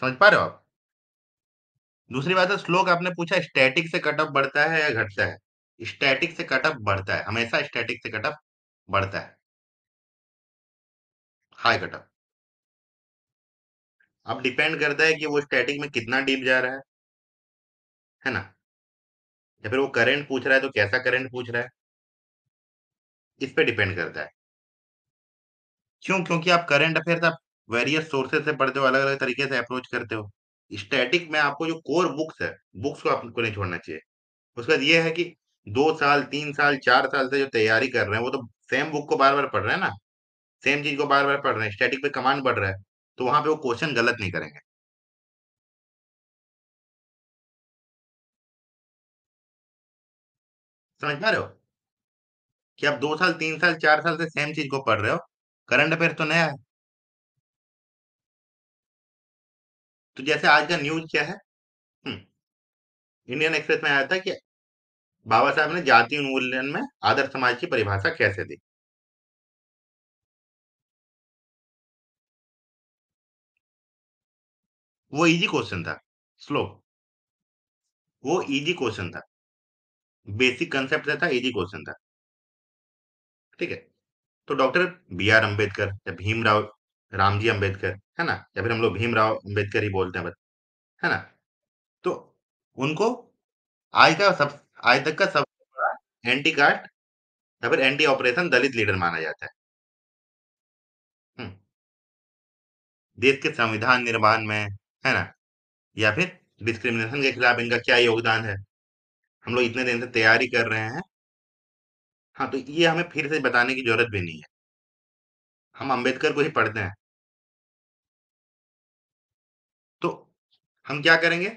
समझ पा रहे हो आप? दूसरी बात है, श्लोक आपने पूछा स्टैटिक से कटअप बढ़ता है या घटता है। स्टैटिक से कटअप बढ़ता है, हमेशा स्टैटिक से कटअप बढ़ता है। High cut up. अब डिपेंड करता है कि वो स्टैटिक में कितना डीप जा रहा है ना, या फिर वो करंट पूछ रहा है तो कैसा करंट पूछ रहा है, इस पे डिपेंड करता है। क्यों? क्योंकि आप करंट अफेयर्स आप वेरियस सोर्सेज से पढ़ते हो, अलग अलग तरीके से अप्रोच करते हो। स्टैटिक में आपको जो कोर बुक्स है, बुक्स को आपको नहीं छोड़ना चाहिए। उसके बाद ये है कि 2 साल 3 साल 4 साल से जो तैयारी कर रहे हैं, वो तो सेम बुक को बार बार पढ़ रहे हैं ना, सेम चीज को बार बार पढ़ रहे हैं, स्टैटिक पे कमांड बढ़ रहा है, तो वहां पे वो क्वेश्चन गलत नहीं करेंगे। समझ पा रहे हो? कि आप 2 साल 3 साल 4 साल से सेम चीज को पढ़ रहे हो, करंट अफेयर तो नया है। तो जैसे आज का न्यूज क्या है? हम्म, इंडियन एक्सप्रेस में आया था कि बाबा साहब ने जाति उन्मूलन में आदर्श समाज की परिभाषा कैसे दी। वो इजी क्वेश्चन था। स्लो। वो इजी क्वेश्चन था। बेसिक कंसेप्ट था, इजी क्वेश्चन था। ठीक है। तो डॉक्टर बी आर अम्बेडकर या भीमराव रामजी अम्बेडकर, है ना, या फिर हम लोग भीमराव अम्बेडकर ही बोलते हैं, है ना। तो उनको आज का सब आज तक का सबसे बड़ा एंटी कास्ट या फिर एंटी ऑपरेशन दलित लीडर माना जाता है। हम्म, देश के संविधान निर्माण में, है ना, या फिर डिस्क्रिमिनेशन के खिलाफ इनका क्या योगदान है, हम लोग इतने दिन से तैयारी कर रहे हैं। हाँ, तो ये हमें फिर से बताने की जरूरत भी नहीं है, हम अंबेडकर को ही पढ़ते हैं। तो हम क्या करेंगे,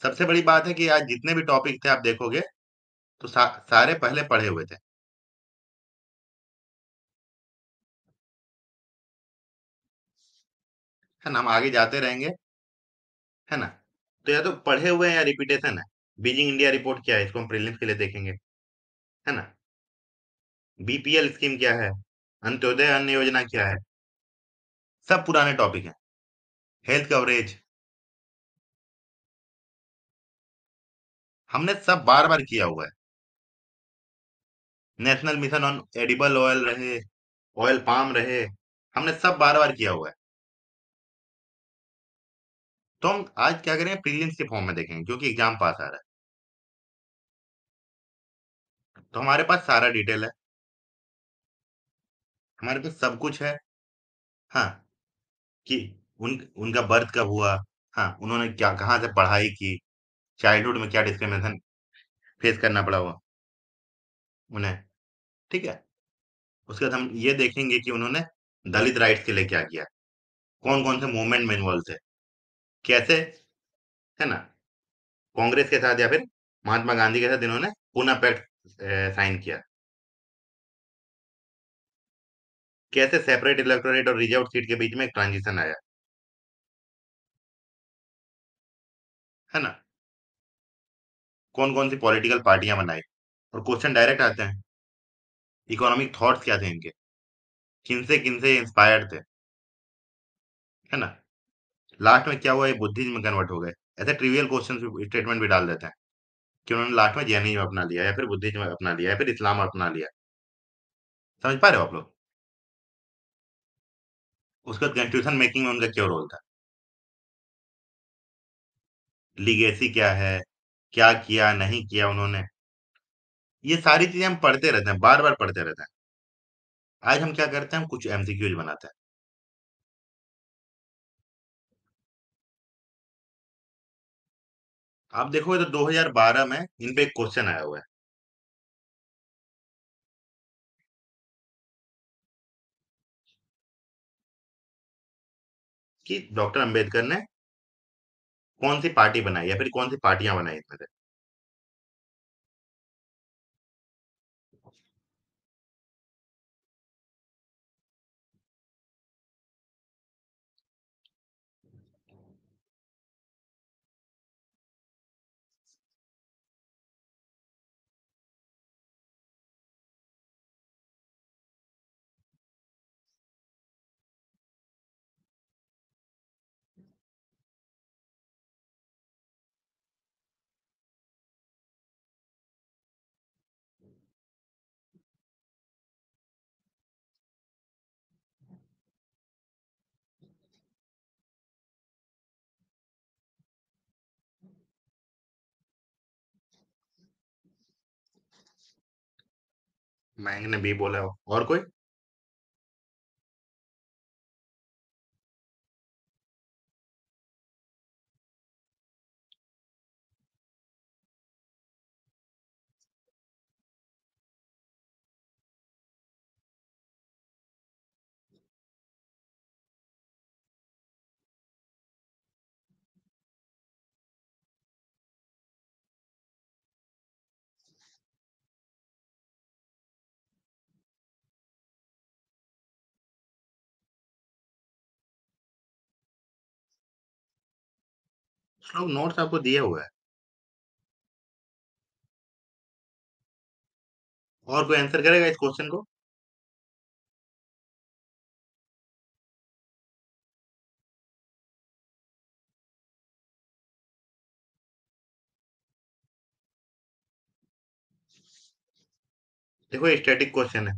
सबसे बड़ी बात है कि आज जितने भी टॉपिक थे आप देखोगे तो सारे पहले पढ़े हुए थे, है ना, हम आगे जाते रहेंगे, है ना। तो या तो पढ़े हुए हैं या रिपीटेशन है। बीजिंग इंडिया रिपोर्ट क्या है, इसको हम प्रीलिम्स के लिए देखेंगे, है ना। बीपीएल स्कीम क्या है, अंत्योदय अन्न योजना क्या है, सब पुराने टॉपिक हैं। हेल्थ कवरेज हमने सब बार बार किया हुआ है। National mission on edible oil रहे, ऑयल पाम रहे, हमने सब बार बार किया हुआ है। तो हम आज क्या करेंगे, प्रीलिम्स के फॉर्म में देखेंगे क्योंकि एग्जाम पास आ रहा है, तो हमारे पास सारा डिटेल है, हमारे पास सब कुछ है। हाँ, कि उनका बर्थ कब हुआ, हाँ, उन्होंने क्या कहाँ से पढ़ाई की, चाइल्डहुड में क्या डिस्क्रिमिनेशन फेस करना पड़ा हुआ उन्हें, ठीक है। उसके बाद हम ये देखेंगे कि उन्होंने दलित राइट्स के लिए क्या किया, कौन कौन से मूवमेंट में इन्वॉल्व थे, कैसे, है ना, कांग्रेस के साथ या फिर महात्मा गांधी के साथ इन्होंने पूना पैक्ट साइन किया, कैसे सेपरेट इलेक्टोरेट और रिजर्व सीट के बीच में एक ट्रांजिशन आया, है ना, कौन कौन सी पॉलिटिकल पार्टियां बनाई, और क्वेश्चन डायरेक्ट आते हैं, इकोनॉमिक थॉट्स क्या थे इनके, किनसे इंस्पायर्ड थे, है ना। लास्ट में क्या हुआ, ये बुद्धिज्म में कन्वर्ट हो गए। ऐसे ट्रिवियल क्वेश्चन स्टेटमेंट भी डाल देते हैं कि उन्होंने लास्ट में जैनिज्म अपना लिया या फिर बुद्धिज्म अपना लिया या फिर इस्लाम अपना लिया। समझ पा रहे हो आप लोग। उसके बाद कॉन्स्टिट्यूशन मेकिंग में उनका क्या रोल था, लीगेसी क्या है, क्या किया नहीं किया उन्होंने, ये सारी चीजें हम पढ़ते रहते हैं, बार बार पढ़ते रहते हैं। आज हम क्या करते हैं, हम कुछ एमसीक्यूज बनाते हैं। आप देखोगे तो 2012 में इन पे एक क्वेश्चन आया हुआ है कि डॉक्टर अंबेडकर ने कौन सी पार्टी बनाई या फिर कौन सी पार्टियां बनाई इसमें से। मैंने भी बोला हो। और कोई। लोग नोट्स आपको दिए हुए हैं। और कोई आंसर करेगा इस क्वेश्चन को। देखो ये स्टैटिक क्वेश्चन है,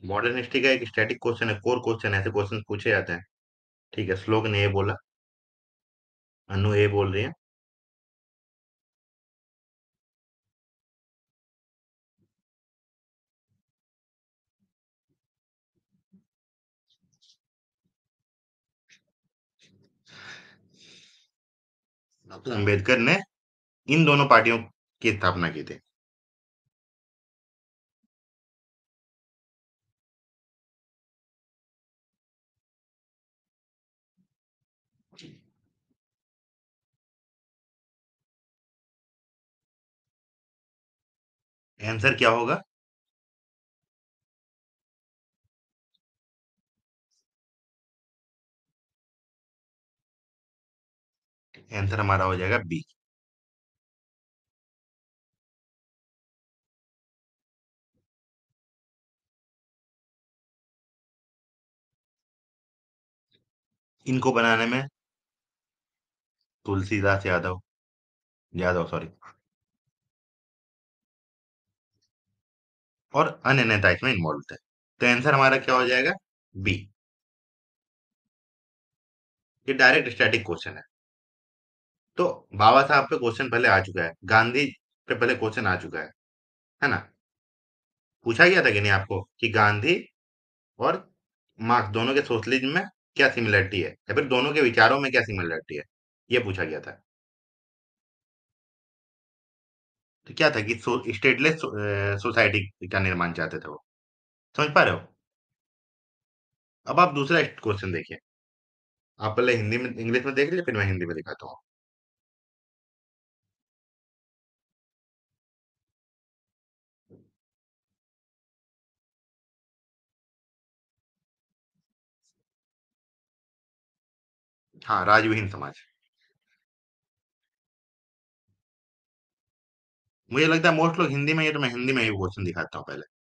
मॉडर्न हिस्ट्री का एक स्टैटिक क्वेश्चन है, कोर क्वेश्चन, ऐसे क्वेश्चन पूछे जाते हैं। ठीक है, श्लोक ने ये बोला, अनु ये बोल रही है। डॉक्टर अम्बेडकर ने इन दोनों पार्टियों की स्थापना की थी। आंसर क्या होगा? आंसर हमारा हो जाएगा बी। इनको बनाने में तुलसीदास यादव, यादव सॉरी, और अन्य नेता इसमें इन्वॉल्व थे। तो आंसर हमारा क्या हो जाएगा? बी। ये डायरेक्ट स्टैटिक क्वेश्चन है। तो बाबा साहब पे क्वेश्चन पहले आ चुका है, गांधी पे पहले क्वेश्चन आ चुका है ना? पूछा गया था कि नहीं आपको कि गांधी और मार्क्स दोनों के सोशलिज्म में क्या सिमिलरिटी है, या फिर दोनों के विचारों में क्या सिमिलरिटी है, ये पूछा गया था। तो क्या था कि स्टेटलेस सोसाइटी का निर्माण चाहते थे वो। समझ पा रहे हो? अब आप दूसरा क्वेश्चन देखिए। आप पहले हिंदी में इंग्लिश में देख लीजिए, फिर मैं हिंदी में दिखाता हूँ। हाँ, राजविहीन समाज। मुझे लगता है मोस्ट लोग हिंदी में, ये तो मैं हिंदी में ही क्वेश्चन दिखाता हूँ पहले।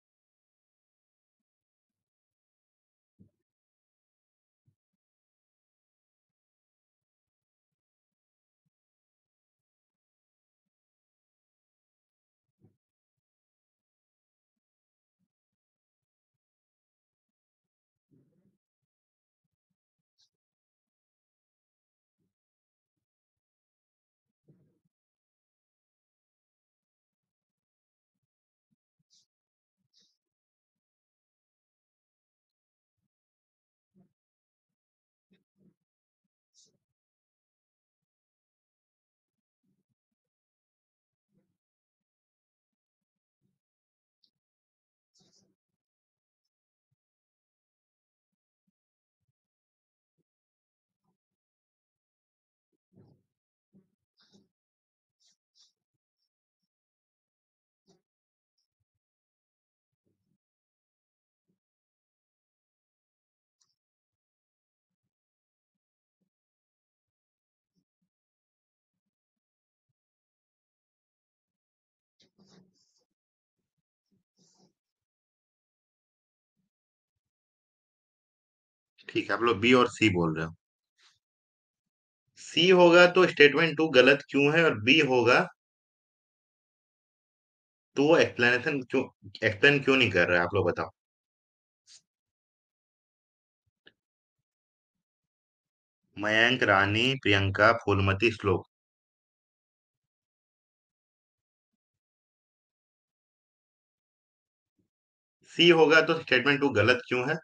ठीक है, आप लोग बी और सी बोल रहे हो। सी होगा तो स्टेटमेंट टू गलत क्यों है, और बी होगा तो वो एक्सप्लेनेशन क्यों, एक्सप्लेन क्यों नहीं कर रहा है, आप लोग बताओ। मयंक, रानी, प्रियंका, फूलमती, श्लोक। सी होगा तो स्टेटमेंट टू गलत क्यों है?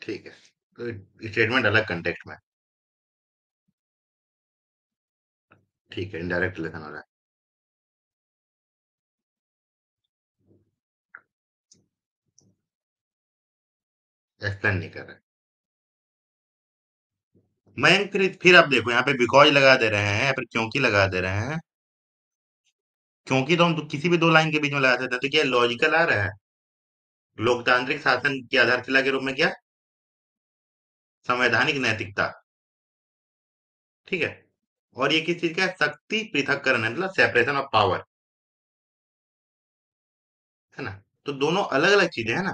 ठीक है, तो स्टेटमेंट अलग कंटेक्स्ट में। ठीक है, इनडायरेक्ट रिलेशन हो रहा है। एक्सप्लेन नहीं कर रहे। मैं फिर आप देखो यहाँ पे बिकॉज लगा दे रहे हैं या फिर क्योंकि लगा दे रहे हैं। क्योंकि तो हम तो किसी भी दो लाइन के बीच में लगा सकते हैं, तो क्या लॉजिकल आ रहा है? लोकतांत्रिक शासन की आधारशिला के रूप में क्या? संवैधानिक नैतिकता। ठीक है। और ये किस चीज का है? शक्ति पृथक्करण है, मतलब सेपरेशन ऑफ पावर। है ना? तो दोनों अलग अलग चीजें हैं ना।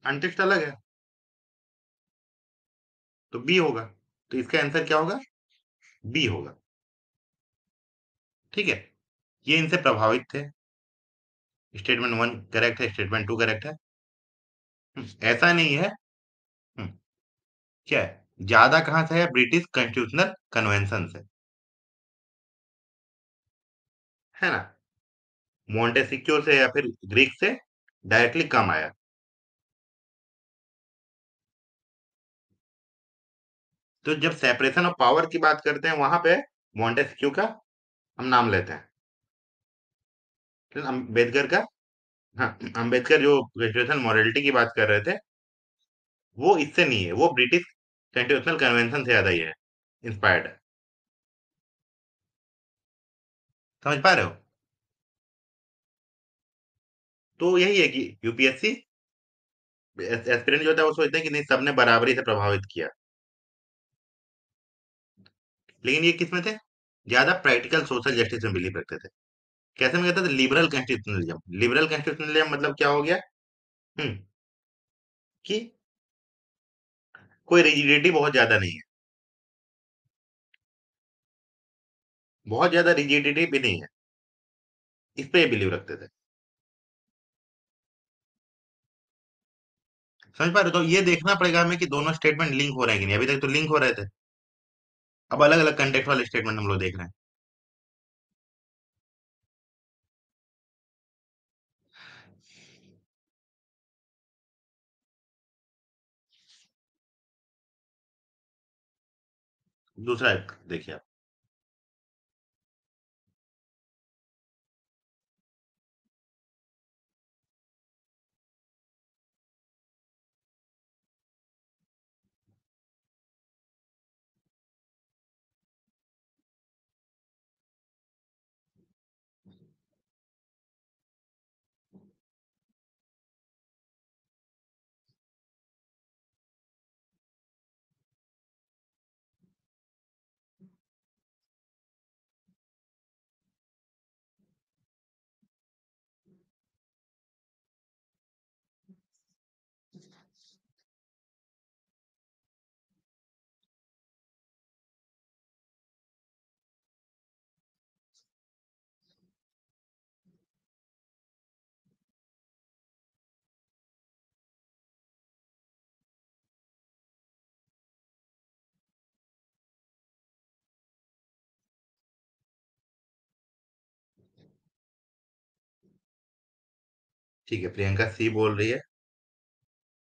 अंतरिक्ष अलग है, तो बी होगा। तो इसका आंसर क्या होगा? बी होगा। ठीक है। ये इनसे प्रभावित थे। स्टेटमेंट वन करेक्ट है, स्टेटमेंट टू करेक्ट है। ऐसा नहीं है। हम्म, क्या है ज्यादा कहां से है? ब्रिटिश कॉन्स्टिट्यूशनल कन्वेंशन से। है ना? मोंटेसिक्यो से या फिर ग्रीक से डायरेक्टली कम आया। तो जब सेपरेशन ऑफ पावर की बात करते हैं वहां पे मोंटेस्क्यू का हम नाम लेते हैं। फिर अम्बेडकर का। हाँ, अम्बेडकर जो कॉन्स्टिट्यूशनल मॉरलिटी की बात कर रहे थे, वो इससे नहीं है, वो ब्रिटिश कॉन्स्टिट्यूशनल कन्वेंशन से ज्यादा ही है, इंस्पायर्ड है। समझ पा रहे हो? तो यही है कि यूपीएससी एस्पिरेंट जो होता है वो सोचते हैं कि नहीं, सबने बराबरी से प्रभावित किया। लेकिन ये किस में थे? ज्यादा प्रैक्टिकल सोशल जस्टिस में बिलीव रखते थे। कैसे में कहते थे? Liberal constitutionalism. लिबरल कॉन्स्टिट्यूशनलिज्म मतलब क्या हो गया? हम्म कि कोई रिजिडिटी बहुत ज्यादा नहीं है। बहुत ज्यादा रिजिडिटी भी नहीं है। इस पे बिलीव रखते थे। समझ पा रहे हो? तो ये देखना पड़ेगा हमें कि दोनों स्टेटमेंट लिंक हो रहे हैं कि नहीं। अभी तक तो लिंक हो रहे थे, अब अलग अलग कंटेक्ट वाले स्टेटमेंट हम लोग देख रहे हैं। दूसरा एक देखिए आप। ठीक है, प्रियंका सी बोल रही है।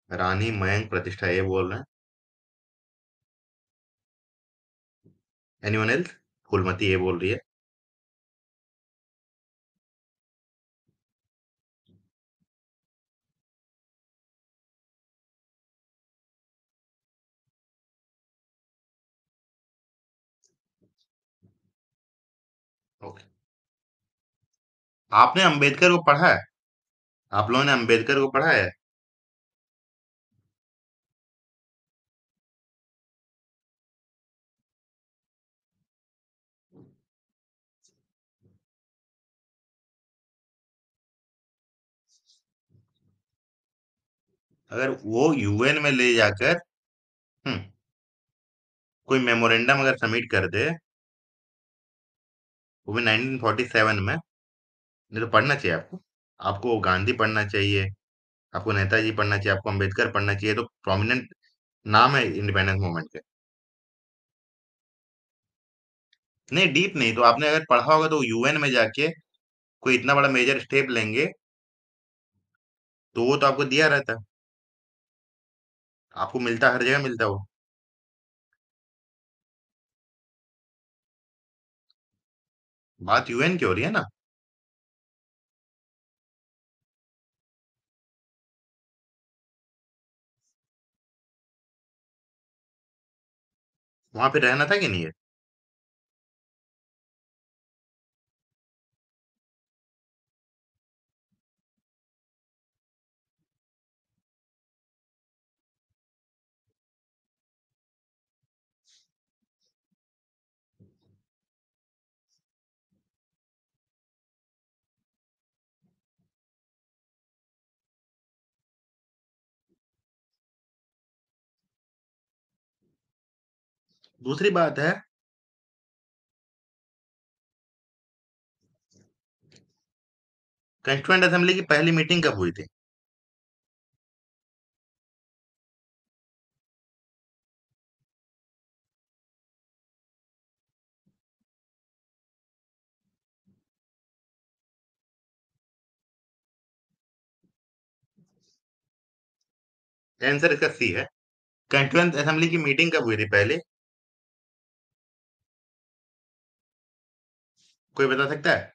रानी मयंक प्रतिष्ठा ए बोल रहे हैं। Anyone else? फूलमती ए बोल रही है। ओके। आपने अंबेडकर को पढ़ा है? आप लोगों ने अंबेडकर को पढ़ा है? अगर वो यूएन में ले जाकर हम्म, कोई मेमोरेंडम अगर सबमिट कर दे, वो भी 1947 में, नहीं तो पढ़ना चाहिए आपको। आपको गांधी पढ़ना चाहिए, आपको नेताजी पढ़ना चाहिए, आपको अंबेडकर पढ़ना चाहिए। तो प्रोमिनेंट नाम है इंडिपेंडेंस मूवमेंट के। नहीं, डीप नहीं, तो आपने अगर पढ़ा होगा तो यूएन में जाके कोई इतना बड़ा मेजर स्टेप लेंगे तो वो तो आपको दिया रहता है, आपको मिलता, हर जगह मिलता है वो। बात यूएन की हो रही है ना। वहां पे रहना था कि नहीं है? दूसरी बात है, कंस्टिट्यूएंट असेंबली की पहली मीटिंग कब हुई थी? आंसर इसका सी है। कंस्टिट्यूएंट असेंबली की मीटिंग कब हुई थी पहले? कोई बता सकता है?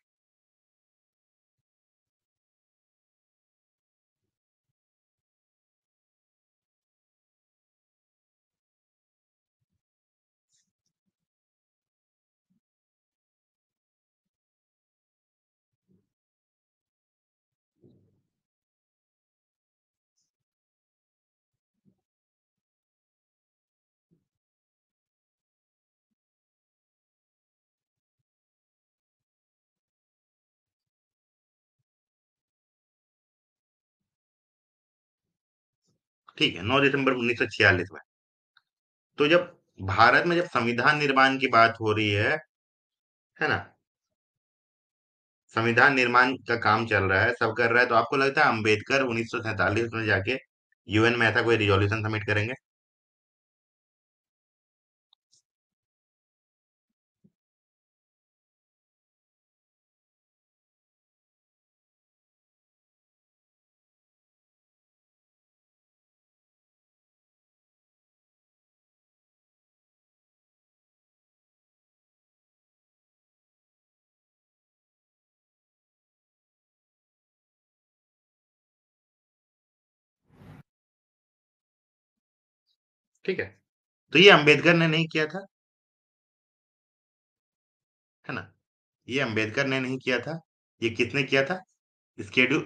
ठीक है, 9 दिसंबर 1946 में। तो जब भारत में जब संविधान निर्माण की बात हो रही है ना, संविधान निर्माण का काम चल रहा है, सब कर रहा है, तो आपको लगता है अंबेडकर 1947 में जाके यूएन में ऐसा कोई रिजोल्यूशन सबमिट करेंगे? ठीक है, तो ये अंबेडकर ने नहीं किया था, है ना? ये अंबेडकर ने नहीं किया था, ये किसने किया था? स्केड्यूल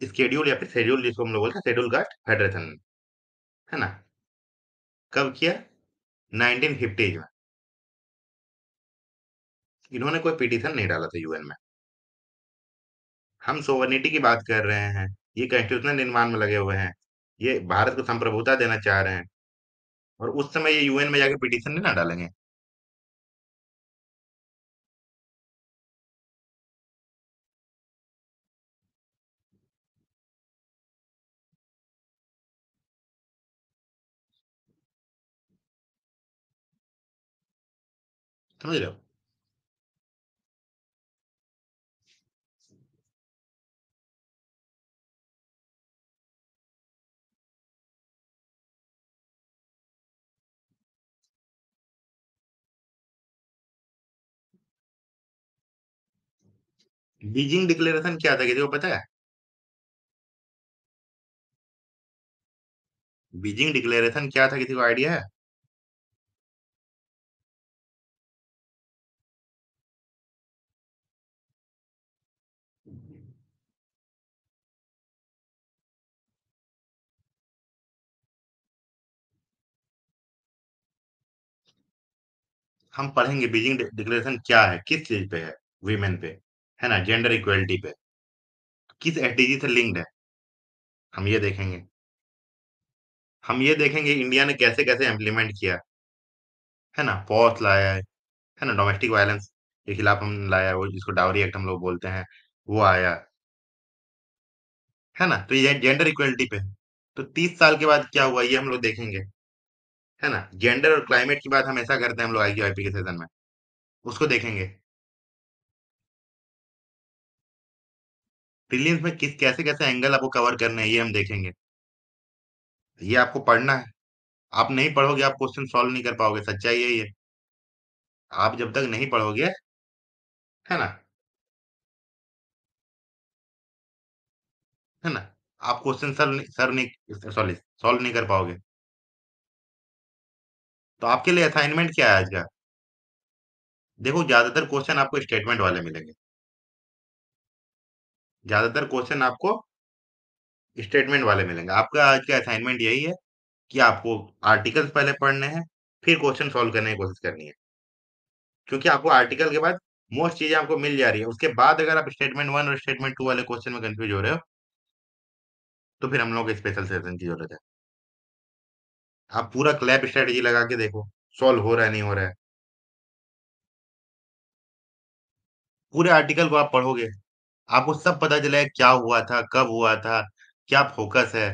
स्केड्यूल या फिर शेड्यूल जिसको हम लोग बोलते हैं, शेड्यूल कास्ट फेडरेशन, है ना? कब किया? 1950 में। इन्होंने कोई पिटीशन नहीं डाला था यूएन में। हम सोवर्निटी की बात कर रहे हैं, ये कॉन्स्टिट्यूशनल निर्माण में लगे हुए हैं, ये भारत को संप्रभुता देना चाह रहे हैं, और उस समय ये यूएन में जाके पिटीशन नहीं ना डालेंगे। समझ रहे हो? बीजिंग डिक्लेरेशन क्या था, किसी को पता है? बीजिंग डिक्लेरेशन क्या था, किसी को आइडिया है? हम पढ़ेंगे बीजिंग डिक्लेरेशन क्या है, किस चीज पे है, वीमेन पे, है ना, जेंडर इक्वेलिटी पे, किस एसडीजी से लिंक्ड है, हम ये देखेंगे। हम ये देखेंगे इंडिया ने कैसे कैसे इम्प्लीमेंट किया, है ना, पॉस लाया है ना, डोमेस्टिक वायलेंस के खिलाफ हम लाया, वो जिसको डाउरी एक्ट हम लोग बोलते हैं, वो आया, है ना, तो ये जेंडर इक्वेलिटी पे है। तो 30 साल के बाद क्या हुआ, ये हम लोग देखेंगे, है ना। जेंडर और क्लाइमेट की बात हमेशा करते हैं हम लोग आईक्यू आईपी के सेशन में। उसको देखेंगे। प्रीलिम्स में किस कैसे कैसे एंगल आपको कवर करने हैं ये हम देखेंगे। ये आपको पढ़ना है। आप नहीं पढ़ोगे आप क्वेश्चन सॉल्व नहीं कर पाओगे, सच्चाई यही है। आप जब तक नहीं पढ़ोगे, है ना, है ना, आप क्वेश्चन सर नहीं सॉरी सॉल्व नहीं कर पाओगे। तो आपके लिए असाइनमेंट क्या है आज का? देखो ज्यादातर क्वेश्चन आपको स्टेटमेंट वाले मिलेंगे। ज्यादातर क्वेश्चन आपको स्टेटमेंट वाले मिलेंगे। आपका आज का असाइनमेंट यही है कि आपको आर्टिकल्स पहले पढ़ने हैं, फिर क्वेश्चन सॉल्व करने की कोशिश करनी है। क्योंकि आपको आर्टिकल के बाद मोस्ट चीजें आपको मिल जा रही है, उसके बाद अगर आप स्टेटमेंट वन और स्टेटमेंट टू वाले क्वेश्चन में कंफ्यूज हो रहे हो, तो फिर हम लोग स्पेशल सेशन की जरूरत है। आप पूरा क्लैप स्ट्रेटेजी लगा के देखो, सॉल्व हो रहा है नहीं हो रहा है। पूरे आर्टिकल को आप पढ़ोगे, आपको सब पता चलेगा क्या हुआ था, कब हुआ था, क्या फोकस है,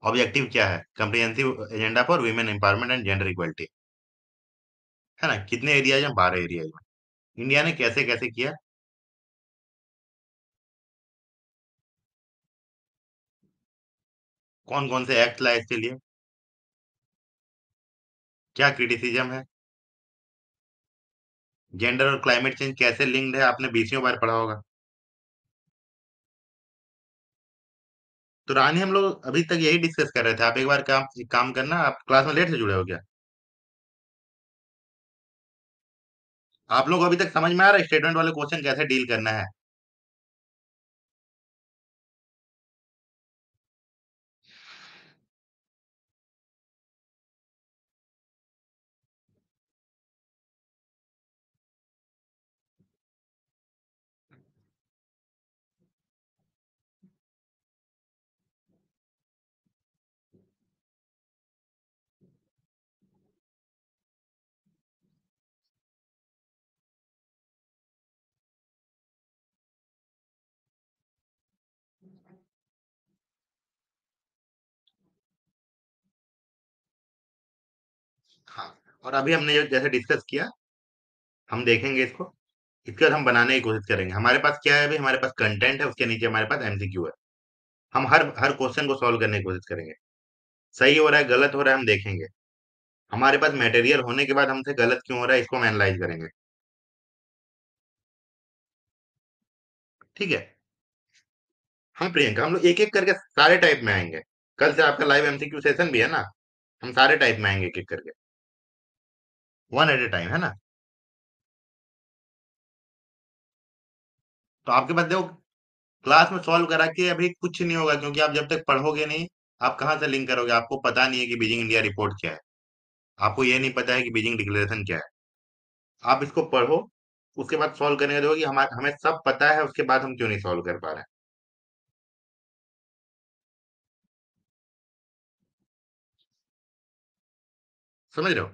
ऑब्जेक्टिव क्या है, comprehensive agenda for women empowerment and gender equality. है ना, कितने एरियाज हैं? 12 एरियाज में। इंडिया ने कैसे कैसे किया, कौन कौन से एक्ट लाए इसके लिए, क्या क्रिटिसिज्म है, जेंडर और क्लाइमेट चेंज कैसे लिंक्ड है, आपने 20वीं बार पढ़ा होगा। तो रानी हम लोग अभी तक यही डिस्कस कर रहे थे। आप एक काम करना, आप क्लास में लेट से जुड़े हो क्या? आप लोग अभी तक समझ में आ रहा है स्टेटमेंट वाले क्वेश्चन कैसे डील करना है? हाँ। और अभी हमने जो जैसे डिस्कस किया, हम देखेंगे इसको, इसके बाद हम बनाने की कोशिश करेंगे। हमारे पास क्या है? अभी हमारे पास कंटेंट है, उसके नीचे हमारे पास एमसीक्यू है। हम हर हर क्वेश्चन को सॉल्व करने की कोशिश करेंगे। सही हो रहा है गलत हो रहा है हम देखेंगे। हमारे पास मटेरियल होने के बाद हमसे गलत क्यों हो रहा है इसको हम एनालाइज करेंगे। ठीक है। हाँ प्रियंका, हम लोग एक एक करके सारे टाइप में आएंगे। कल से आपका लाइव एमसीक्यू सेशन भी है ना, हम सारे टाइप में आएंगे एक एक करके, वन एट ए टाइम, है ना। तो आपके पास देखो, क्लास में सॉल्व करा के अभी कुछ नहीं होगा, क्योंकि आप जब तक पढ़ोगे नहीं, आप कहाँ से लिंक करोगे? आपको पता नहीं है कि बीजिंग इंडिया रिपोर्ट क्या है, आपको ये नहीं पता है कि बीजिंग डिक्लेरेशन क्या है। आप इसको पढ़ो, उसके बाद सॉल्व करने का देखो कि हमें सब पता है, उसके बाद हम क्यों नहीं सॉल्व कर पा रहे हैं। समझ रहे हो?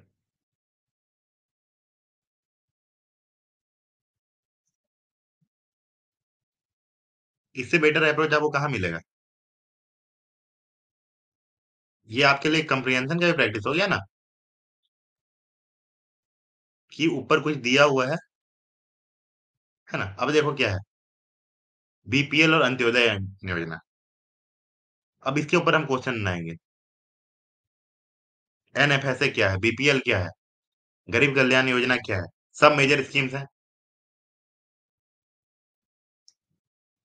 इससे बेटर अप्रोच आपको कहाँ मिलेगा? ये आपके लिए कंप्रिहेंशन का भी प्रैक्टिस हो गया ना, कि ऊपर कुछ दिया हुआ है ना। अब देखो क्या है, बीपीएल और अंत्योदय योजना। अब इसके ऊपर हम क्वेश्चन बनाएंगे। एनएफएसए क्या है, बीपीएल क्या है, गरीब कल्याण योजना क्या है, सब मेजर स्कीम्स हैं।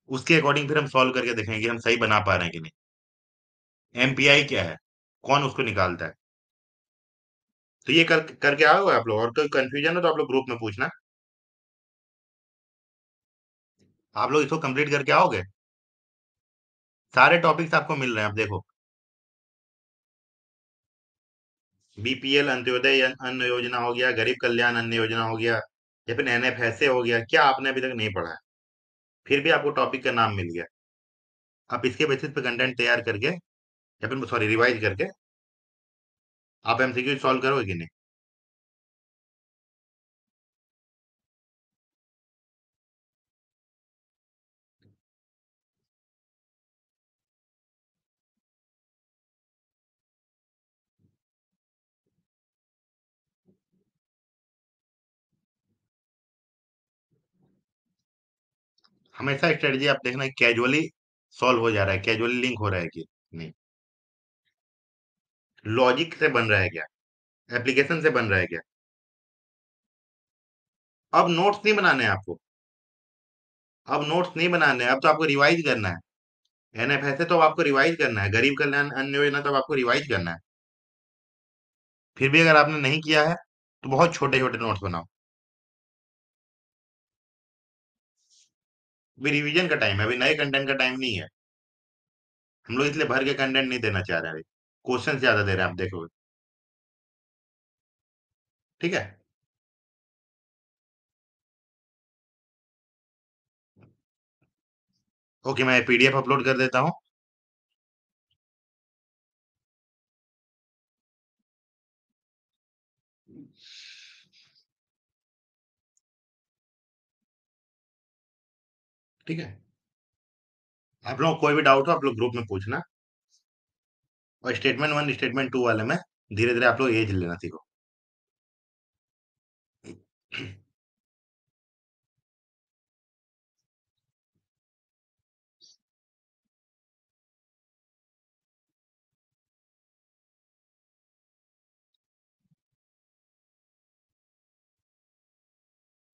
उसके अकॉर्डिंग फिर हम सॉल्व करके देखेंगे कि हम सही बना पा रहे हैं कि नहीं। एमपीआई क्या है, कौन उसको निकालता है। तो ये करके आओगे आप लोग, और कोई कंफ्यूजन हो तो आप लोग ग्रुप में पूछना। आप लोग इसको कंप्लीट करके आओगे। सारे टॉपिक्स आपको मिल रहे हैं, आप देखो। बीपीएल अंत्योदय अन्न योजना हो गया, गरीब कल्याण अन्न योजना हो गया, या फिर एनएफएसए हो गया। क्या आपने अभी तक नहीं पढ़ा है? फिर भी आपको टॉपिक का नाम मिल गया। आप इसके बेसिस पे कंटेंट तैयार करके, या फिर सॉरी रिवाइज करके, आप एमसीक्यू सॉल्व करोगे कि नहीं? हमेशा स्ट्रेटजी आप देखना कैजुअली सॉल्व हो जा रहा है, कैजुअली लिंक हो रहा है कि नहीं, लॉजिक से बन रहा है क्या, एप्लीकेशन से बन रहा है क्या। अब नोट्स नहीं बनाने हैं आपको, अब नोट्स नहीं बनाने हैं, अब तो आपको रिवाइज करना है। एनएफएस तो अब आपको रिवाइज करना है, गरीब कल्याण अन्न योजना तो अब आपको रिवाइज करना है। फिर भी अगर आपने नहीं किया है तो बहुत छोटे छोटे नोट्स बनाओ। अभी रिवीजन का टाइम है, अभी नए कंटेंट का टाइम नहीं है। हम लोग इसलिए भर के कंटेंट नहीं देना चाह रहे हैं, क्वेश्चन ज्यादा दे रहे हैं, आप देखोगे। ठीक है। ओके, मैं पीडीएफ अपलोड कर देता हूँ। ठीक है। आप लोग कोई भी डाउट हो आप लोग ग्रुप में पूछना। और स्टेटमेंट वन स्टेटमेंट टू वाले में धीरे धीरे आप लोग एज लेना सीखो।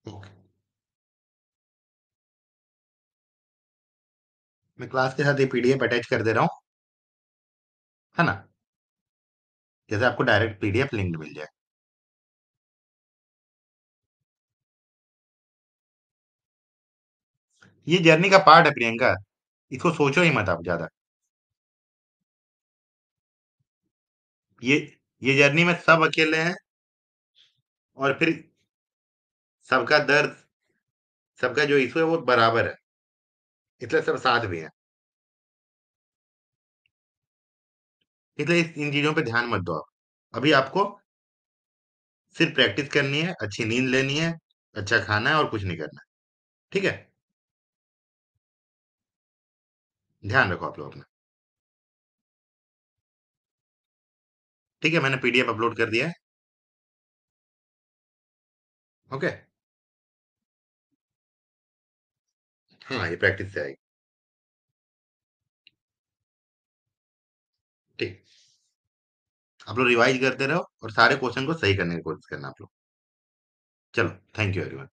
ओके। मैं क्लास के साथ ये पीडीएफ अटैच कर दे रहा हूँ, है ना, जैसे आपको डायरेक्ट पीडीएफ लिंक मिल जाए। ये जर्नी का पार्ट है प्रियंका, इसको सोचो ही मत आप ज्यादा। ये ये जर्नी में सब अकेले हैं, और फिर सबका दर्द, सबका जो इशू है वो बराबर है, इसलिए सब साथ भी है। इसलिए इन चीजों पे ध्यान मत दो आप। अभी आपको सिर्फ प्रैक्टिस करनी है, अच्छी नींद लेनी है, अच्छा खाना है, और कुछ नहीं करना। ठीक है। ध्यान रखो आप लोग अपना। ठीक है, मैंने पीडीएफ अपलोड कर दिया है। ओके। हाँ, ये प्रैक्टिस से आएगी। ठीक। आप लोग रिवाइज करते रहो और सारे क्वेश्चन को सही करने की कोशिश करना आप लोग। चलो, थैंक यू एवरीवन।